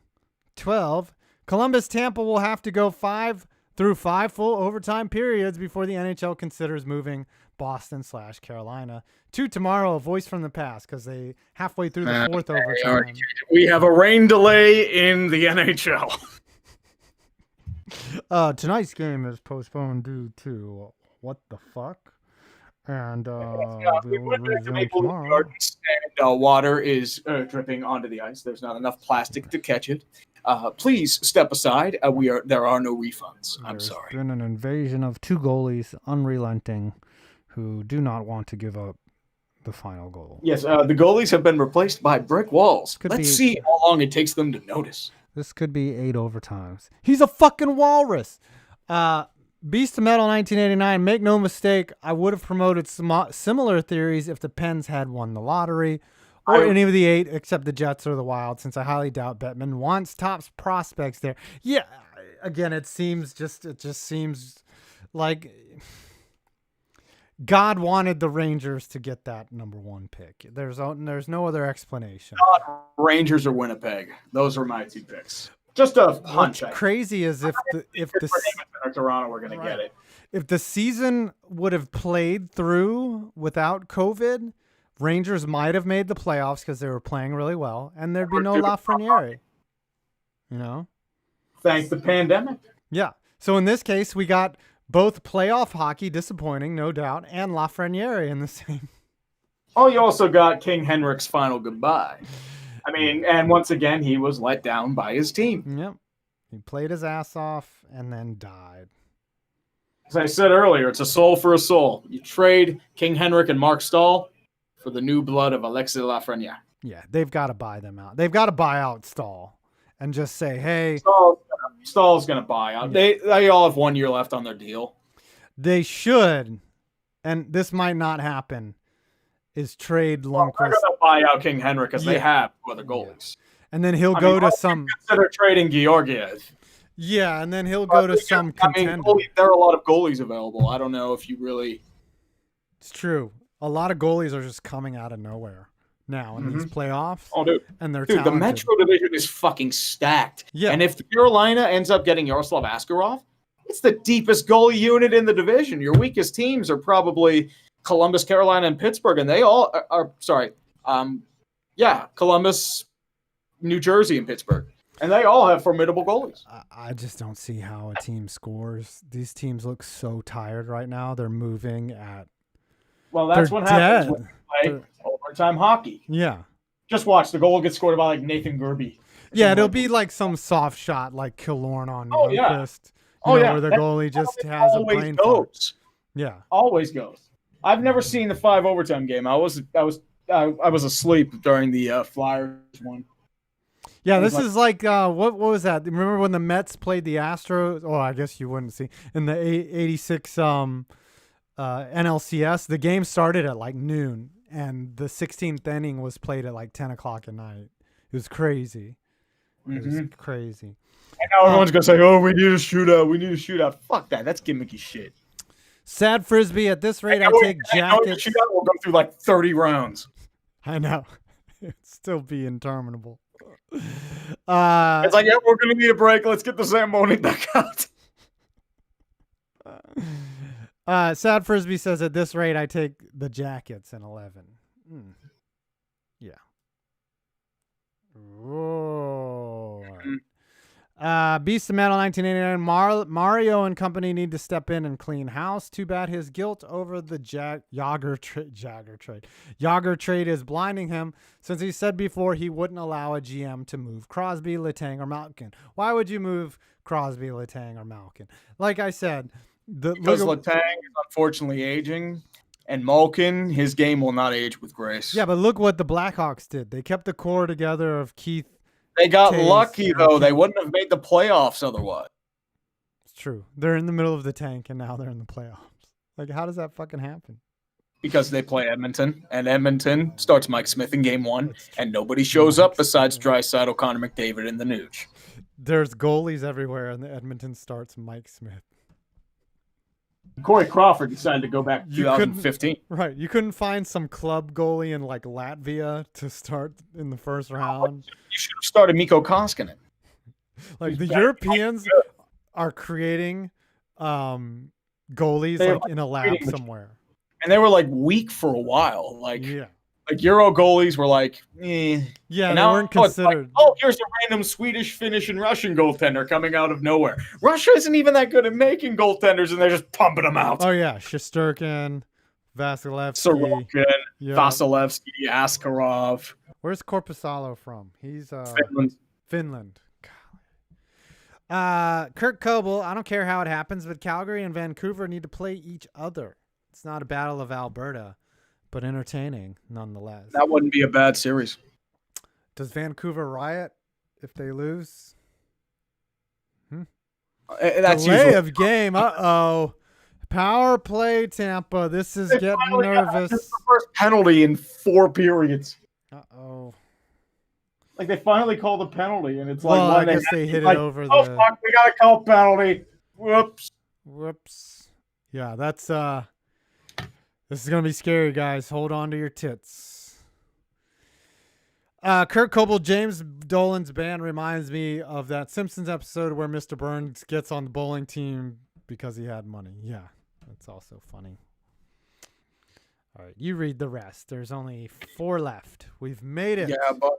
12. Columbus Tampa will have to go 5 through 5 full overtime periods before the NHL considers moving Boston/Carolina to tomorrow. A voice from the past because they halfway through the 4th overtime. We have a rain delay in the NHL. Tonight's game is postponed due to what the fuck? And We went back to Maple Leaf Gardens and water is dripping onto the ice. There's not enough plastic to catch it. Please step aside. There are no refunds. I'm sorry. There's been an invasion of 2 goalies, unrelenting, who do not want to give up the final goal. Yes, the goalies have been replaced by brick walls. Could Let's be- see how long it takes them to notice. This could be 8 overtimes. He's a fucking walrus. Beast of Metal 1989. Make no mistake, I would have promoted similar theories if the Pens had won the lottery. Or any of the 8 except the Jets or the Wild, since I highly doubt Bettman wants top prospects there. Yeah, again, it just seems like God wanted the Rangers to get that number 1 pick. There's no other explanation. Rangers or Winnipeg. Those are my 2 picks. Just a hunch. What's crazy is if Toronto were going to get it. If the season would have played through without COVID, Rangers might have made the playoffs because they were playing really well, and there'd be no Lafreniere. You know? Thanks the pandemic. Yeah. So in this case, we got both playoff hockey, disappointing, no doubt, and Lafreniere in the same. Oh, you also got King Henrik's final goodbye. I mean, and once again, he was let down by his team. Yep. He played his ass off and then died. As I said earlier, it's a soul for a soul. You trade King Henrik and Mark Stahl for the new blood of Alexis Lafreniere. Yeah, they've got to buy them out. They've got to buy out Stahl and just say, hey. Stahl's going to buy out. Yeah. They all have 1 year left on their deal. They should, and this might not happen, is trade Lundqvist. They're going to buy out King Henrik because they have 2 other goalies. And then he'll go to some. Consider trading Georgiev. Yeah, and then he'll go to some contender. There are a lot of goalies available. I don't know if you really. It's true. a lot of goalies are just coming out of nowhere now in these playoffs. Oh, dude. And they're Dude, the talented. Metro Division is fucking stacked. Yeah. And if Carolina ends up getting Yaroslav Askarov, it's the deepest goalie unit in the division. Your weakest teams are probably Columbus, Carolina, and Pittsburgh, and they all are Columbus, New Jersey, and Pittsburgh. And they all have formidable goalies. I just don't see how a team scores. These teams look so tired right now. They're moving at. Well, that's They're what happens dead. when you play overtime hockey. Yeah. Just watch. The goal gets scored by like Nathan Gerby. Yeah, it'll be like some soft shot like Killorn on Oh, yeah. Lundqvist, where the goalie just has a always brain fart. goes. Yeah. Always goes. I've never seen the 5 overtime game. I was asleep during the Flyers one. Yeah, It was this is like what was that? Remember when the Mets played the Astros? Oh, I guess you wouldn't see in the '86 NLCS. The game started at like noon, and the 16th inning was played at like 10 o'clock at night. It was crazy. It was crazy. And now everyone's gonna say, "Oh, we need a shootout. We need a shootout." Fuck that. That's gimmicky shit. Sad frisbee. At this rate, I take jackets. Shootout will go through like 30 rounds. I know. It'd still be interminable. It's like, yeah, we're gonna need a break. Let's get the Zamboni back out. Sad Frisbee says, at this rate, I take the Jackets in 11. Yeah. Whoa. Beast of Metal 1989. Mario and company need to step in and clean house. Too bad his guilt over the Yager trade is blinding him, since he said before he wouldn't allow a GM to move Crosby, Letang, or Malkin. Why would you move Crosby, Letang, or Malkin? Like I said, because Letang is unfortunately aging, and Malkin, his game will not age with grace. Yeah, but look what the Blackhawks did. They kept the core together of Keith. They got Taves lucky, and though. Keith. They wouldn't have made the playoffs otherwise. It's true. They're in the middle of the tank, and now they're in the playoffs. Like, how does that fucking happen? Because they play Edmonton, and Edmonton starts Mike Smith in game 1, and nobody shows up besides Draisaitl, Connor McDavid, and the Nuge. There's goalies everywhere, and the Edmonton starts Mike Smith. Corey Crawford decided to go back to 2015. Right. You couldn't find some club goalie in, like, Latvia to start in the first round. You should have started Mikko Koskinen. Like, the Europeans are creating goalies, like, in a lab somewhere. And they were, like, weak for a while. Like Euro goalies were like, eh. Yeah, And they now weren't it's like, considered. oh, here's a random Swedish, Finnish, and Russian goaltender coming out of nowhere. Russia isn't even that good at making goaltenders, and they're just pumping them out. Oh, yeah. Shesterkin, Vasilevsky. Sorokin, Yeah. Vasilevsky, Askarov. Where's Korpisalo from? He's Finland. Finland. Golly. Kurt Coble, I don't care how it happens, but Calgary and Vancouver need to play each other. It's not a battle of Alberta, but entertaining nonetheless. That wouldn't be a bad series. Does Vancouver riot if they lose? That's Delay usually of game. Uh-oh. Power play, Tampa. This is getting nervous. the first penalty in 4 periods. Uh-oh. Like, they finally called a penalty, and it's Well, like, I guess they hit it like, over oh, the... fuck, we got to call penalty. Whoops. Yeah, that's this is gonna be scary, guys. Hold on to your tits. Kurt Coble, James Dolan's band reminds me of that Simpsons episode where Mr. Burns gets on the bowling team because he had money. Yeah, that's also funny. All right, you read the rest. There's only 4 left. We've made it. Yeah, but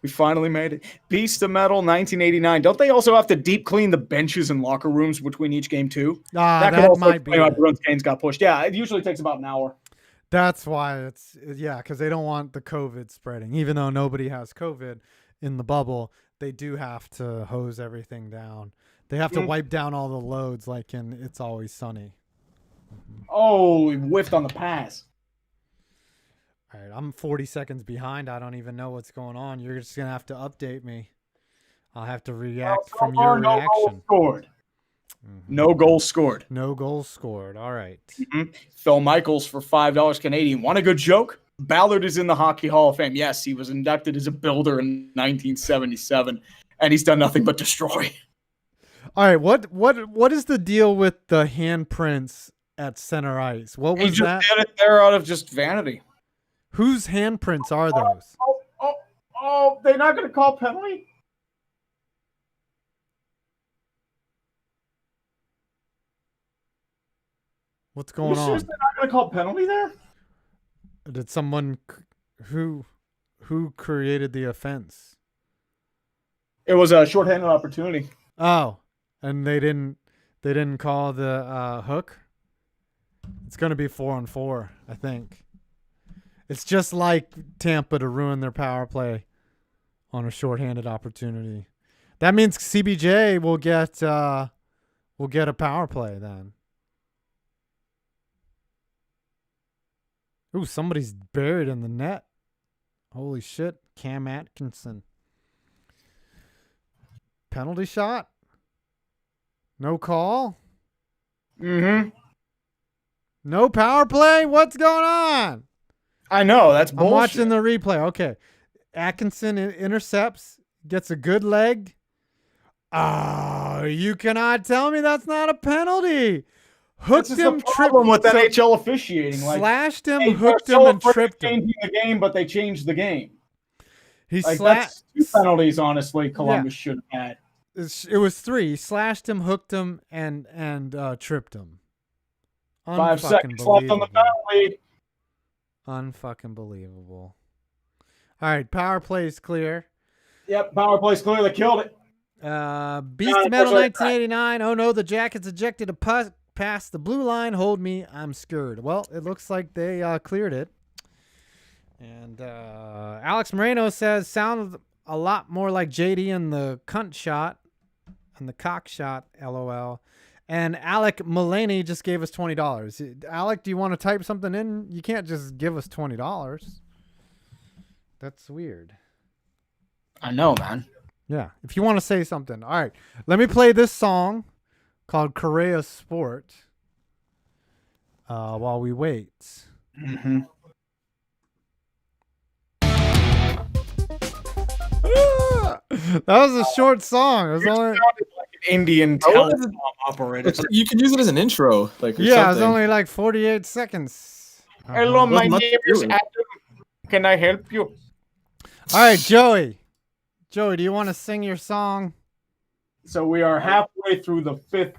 we finally made it. Beast of Metal 1989. Don't they also have to deep clean the benches and locker rooms between each game too? That could also might be explain why it. Bruins games got pushed. Yeah, it usually takes about an hour. That's why because they don't want the COVID spreading. Even though nobody has COVID in the bubble, they do have to hose everything down. They have to wipe down all the loads like in It's Always Sunny. Oh, he whiffed on the pass. All right, I'm 40 seconds behind. I don't even know what's going on. You're just going to have to update me. I'll have to react from your no reaction. goals scored. No goals scored. No goals scored. All right. Phil Michaels for $5 Canadian. Want a good joke? Ballard is in the Hockey Hall of Fame. Yes, he was inducted as a builder in 1977, and he's done nothing but destroy. All right, what is the deal with the handprints at center ice. What He was just that? did it there out of just vanity. Whose handprints are those? Oh, they're not going to call penalty? What's going on? They're not going to call penalty there? Did someone who created the offense? It was a shorthanded opportunity. Oh, and they didn't call the hook. It's going to be 4-on-4, I think. It's just like Tampa to ruin their power play on a shorthanded opportunity. That means CBJ will get a power play then. Ooh, somebody's buried in the net. Holy shit, Cam Atkinson. Penalty shot? No call? Mm-hmm. No power play? What's going on? I know, that's I'm bullshit. watching the replay. Okay. Atkinson intercepts, gets a good leg. Oh, you cannot tell me that's not a penalty. Hooked This is him, the problem with so- NHL officiating. Slashed him, Hey, hooked they're him, so and afraid of tripped him. changing the game, but they changed the game. He Like, slashed. that's 2 penalties, honestly, Columbus should have had. It was 3. He slashed him, hooked him, and tripped him. 5 seconds left on the penalty. Unfucking believable. All right, power play is clear. Yep, power play's clearly killed it. Beast Metal 1989. Oh no, the Jackets ejected a puck past the blue line. Hold me, I'm scared. Well, it looks like they cleared it. And Alex Moreno says sounded a lot more like JD in the cunt shot and the cock shot. LOL. And Alec Mulaney just gave us $20. Alec, do you want to type something in? You can't just give us $20. That's weird. I know, man. Yeah, if you want to say something. All right, let me play this song called Correa Sport while we wait. Mm-hmm. That was a short song. It was only, Like an Indian telecom operator. You can use it as an intro, like or yeah, it was something. only like 48 seconds. Hello, my Much name is to it. Adam. Can I help you? All right, Joey. Joey, do you want to sing your song? So we are halfway through the 5th.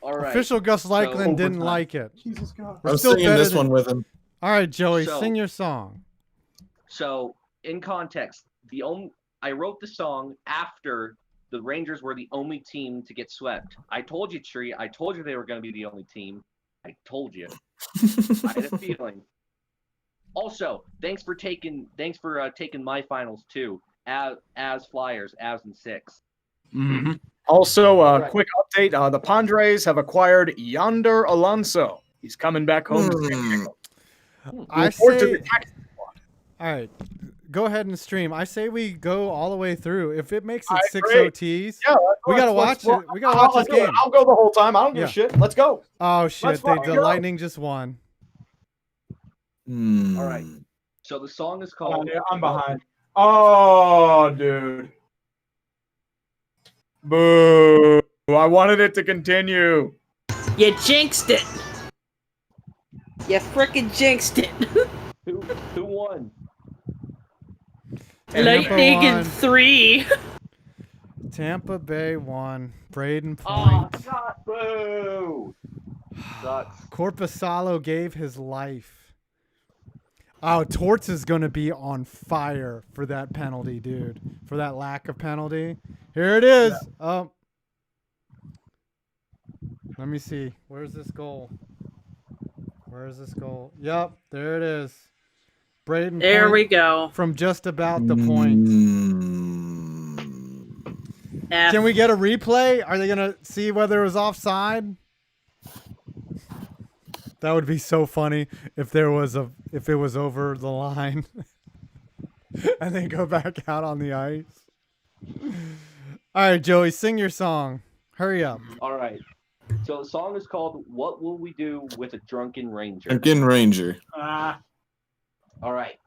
All right. Official Gus Lakeland didn't overtime. like it. Jesus God. We're I'm still singing better this than- one with him. All right, Joey, So- sing your song. So, in context, I wrote the song after the Rangers were the only team to get swept. I told you, Tree. I told you they were going to be the only team. I told you. I had a feeling. Also, thanks for taking my finals too. As Flyers, as in 6. Mm-hmm. Also, Right. quick update: the Padres have acquired Yonder Alonso. He's coming back home. To San Diego. I Report to say, the tax squad. all right, go ahead and stream. I say we go all the way through. If it makes it I 6 agree. OTs, Yeah, we gotta watch it. We gotta watch this do it. game. I'll go the whole time. I don't give Yeah. a shit. Let's go. Oh shit! Let's fucking The go. Lightning just won. All right. So the song is called. I'm behind. Oh, dude. Boo. I wanted it to continue. You jinxed it. You frickin' jinxed it. Who won? Lightning won. in 3. Tampa Bay won. Braden Oh, Point. God, boo! Sucks. Corpusalo gave his life. Oh, Torts is going to be on fire for that penalty, dude. For that lack of penalty. Here it is. Oh. Let me see. Where's this goal? Where is this goal? Yep, there it is. Braden There Point we go. from just about the point. F. Can we get a replay? Are they going to see whether it was offside? That would be so funny if it was over the line and then go back out on the ice. All right, Joey, sing your song. Hurry up. All right. So the song is called "What Will We Do with a Drunken Ranger?" Again, Ranger. Ah, All right.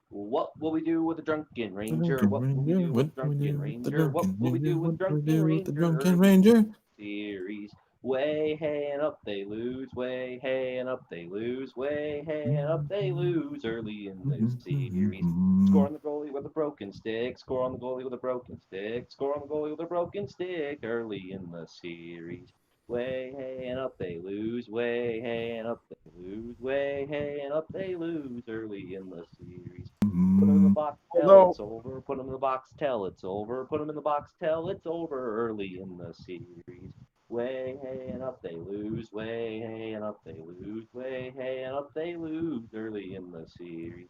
What will we do with a drunken ranger? What will we do with a drunken ranger? What will we do with a drunken ranger? Ranger? Series. Way, hey, and up they lose. Way, hey, and up they lose. Way, hey, and up they lose early in the series. Score on the goalie with a broken stick. Score on the goalie with a broken stick. Score on the goalie with a broken stick early in the series. Way, hey, and up they lose. Way, hey, and up they lose. Way, hey, and up they lose early in the series. Put them in the box, tell it's over. Put them in the box, tell it's over. Put them in the box, tell it's over early in the series. Way, hey, and up they lose. Way, hey, and up they lose. Way, hey, and up they lose early in the series.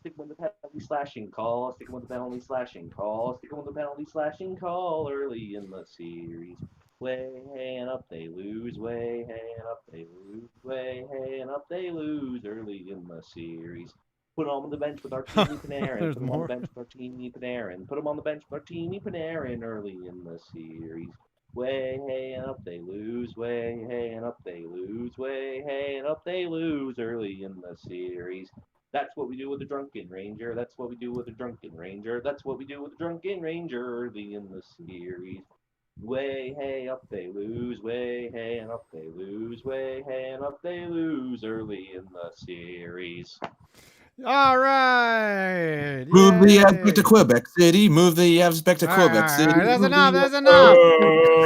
Stick with the penalty slashing call. Stick with the penalty slashing call. Stick with the penalty slashing call early in the series. Way, hey, and up they lose. Way, hey, and up they lose. Way, hey, and up they lose early in the series. Put them on the bench with Artemi Panarin. There's Put them on more. the bench with Artemi Panarin. Put them on the bench with Artemi Panarin early in the series. Way, hey, and up they lose. Way, hey, and up they lose. Way, hey, and up they lose early in the series. That's what we do with the Drunken Ranger. That's what we do with the Drunken Ranger. That's what we do with the Drunken Ranger early in the series. Way, hey, up they lose. Way, hey, and up they lose. Way, hey, and up they lose early in the series. All right. Move the Avs back Yay. to Quebec City. Move the Avs back to All Quebec right, City. all right, that's Move enough. the- That's enough.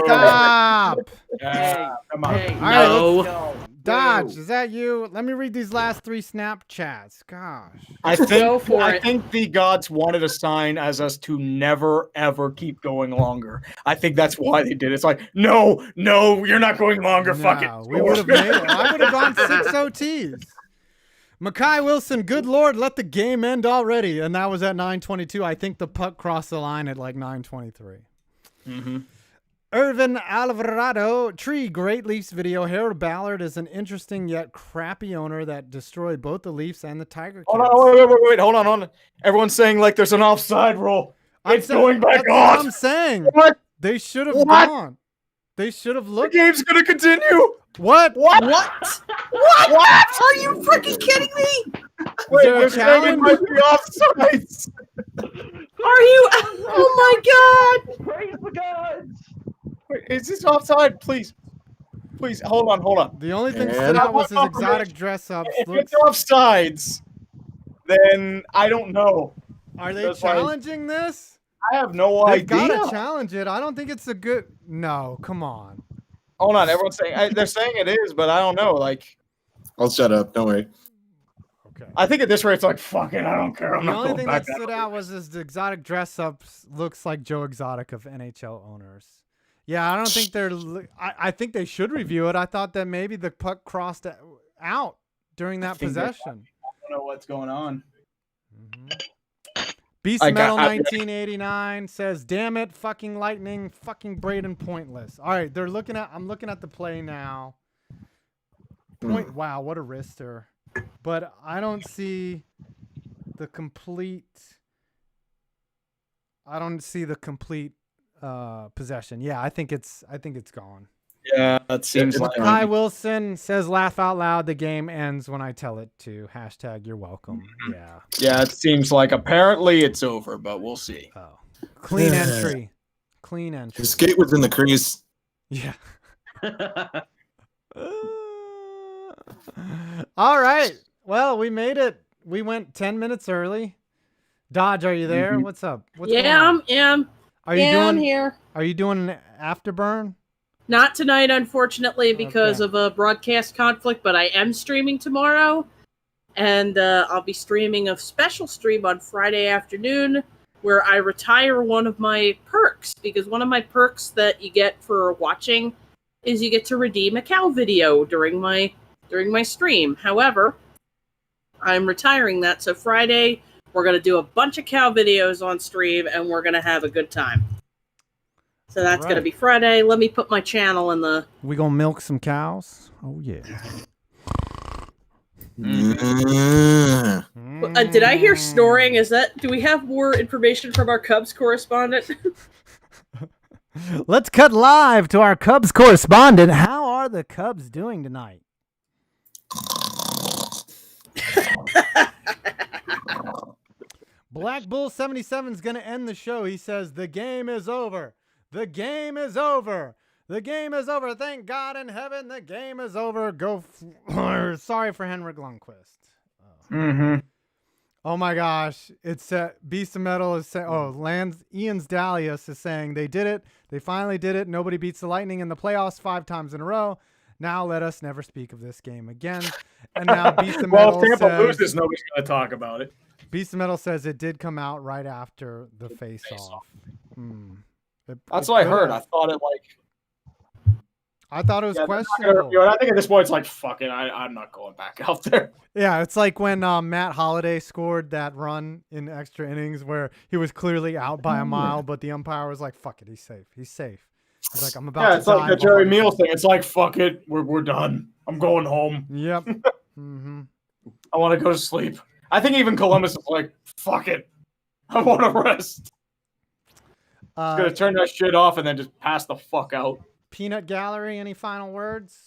Stop. Hey, Come on. hey, All right, No. no, Dodge, no. is that you? Let me read these last 3 Snapchats. Gosh. I Go think for I it. think the gods wanted a sign as us to never ever keep going longer. I think that's why they did it. It's like, no, you're not going longer. Fuck it. No, we would have made it. I would have gone 6 OTs. Mackay Wilson, good Lord, let the game end already. And that was at 9:22. I think the puck crossed the line at like 9:23. Mm-hmm. Irvin Alvarado, Tree, great Leafs video. Harold Ballard is an interesting yet crappy owner that destroyed both the Leafs and the Tiger Cats. Hold on, wait, hold on. Everyone's saying like there's an offside rule. It's going back that's what on. I'm saying. What? They should have What? gone. They should have The looked. game's gonna continue. What? What? What? What? Are you freaking kidding me? Wait, there a they're saying it challenge? might be offsides. Are you? Oh my God! Praise the gods. Wait, is this offside? Please, hold on. The only thing that And- stood out was his I want exotic dress-ups. If Looks, it's offsides, then I don't know. are they that's why- challenging this? I have no They've idea. got to challenge it. I don't think it's a good. No, come on. Hold on, everyone's saying they're saying it is, but I don't know. Like, I'll shut up. Don't worry. Okay. I think at this rate, it's like, fuck it, I don't care. I'm The not only going thing back that stood out was his exotic dress-ups. Looks like Joe Exotic of NHL owners. Yeah, I don't think they're. I think they should review it. I thought that maybe the puck crossed out during that think they- possession. I don't know what's going on. Beast I got- Metal 1989 says, "Damn it, fucking Lightning, fucking Braden pointless." All right, they're looking at. I'm looking at the play now. Wow, what a wrister! But I don't see the complete. I don't see the complete possession. Yeah, I think it's gone. Yeah, that seems it's like. gone. Kai Wilson says, "Laugh out loud. The game ends when I tell it to." Hashtag you're welcome. Yeah. Yeah, it seems like apparently it's over, but we'll see. Oh, clean entry. Clean entry. His skate was in the crease. Yeah. All right. Well, we made it. We went 10 minutes early. Dodge, are you there? Mhm. What's up? What's going on? Are you I'm doing? here. Are you doing an afterburn? Not tonight, unfortunately, because Okay. of a broadcast conflict, but I am streaming tomorrow. And I'll be streaming a special stream on Friday afternoon where I retire one of my perks. Because one of my perks that you get for watching is you get to redeem a cow video during my stream. However, I'm retiring that. So Friday, we're going to do a bunch of cow videos on stream and we're going to have a good time. So that's going to Alright. be Friday. Let me put my channel in the... We gonna milk some cows? Oh yeah. did I hear snoring? Do we have more information from our Cubs correspondent? Let's cut live to our Cubs correspondent. How are the Cubs doing tonight? Black Bull 77 is going to end the show. He says, "The game is over. The game is over. The game is over. Thank God in heaven, the game is over. Sorry for Henrik Lundqvist. Mm-hmm. Oh my gosh. It's Beast of Metal is saying, Ian's Dalius is saying they did it. They finally did it. Nobody beats the Lightning in the playoffs 5 times in a row. Now let us never speak of this game again. And now Beast of Metal Well, if Tampa says, loses, nobody's going to talk about it. Beast of Metal says it did come out right after the face-off. That's what I heard. I thought it I thought it was they're not questionable. gonna review it. I think at this point it's like, fuck it, I'm not going back out there. Yeah, it's like when Matt Holliday scored that run in extra innings where he was clearly out by a mile, but the umpire was like, fuck it, he's safe. He's safe. He's like, I'm about to It's die. like the Jerry Meals thing. It's like, fuck it, we're done. I'm going home. Yep. Mm-hmm. I want to go to sleep. I think even Columbus is like, fuck it. I want to rest. Just going to turn that shit off and then just pass the fuck out. Peanut Gallery, any final words?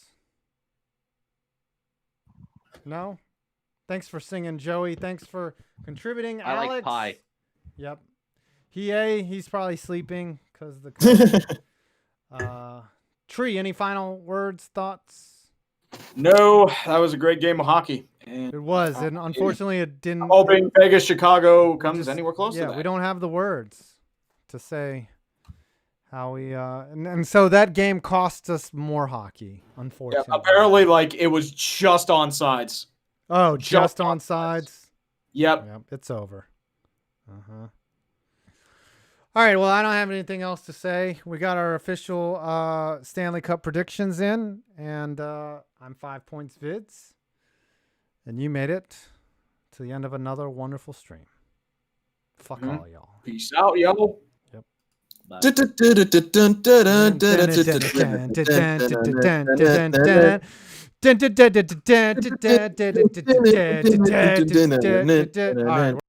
No? Thanks for singing, Joey. Thanks for contributing, I Alex. like pie. Yep. He's probably sleeping because the Tree, any final words, thoughts? No, that was a great game of hockey. And It was, and unfortunately it didn't. I'm hoping Vegas, Chicago comes anywhere close to Yeah, that. we don't have the words to say how we and so that game cost us more hockey, Yeah, unfortunately. apparently, like, it was just on sides. Oh, just just on on sides. Yep. Yep, it's over. All right, well, I don't have anything else to say. We got our official Stanley Cup predictions in, and I'm 5PointsVids, and you made it to the end of another wonderful stream. Fuck all y'all. Peace out, yo. All right.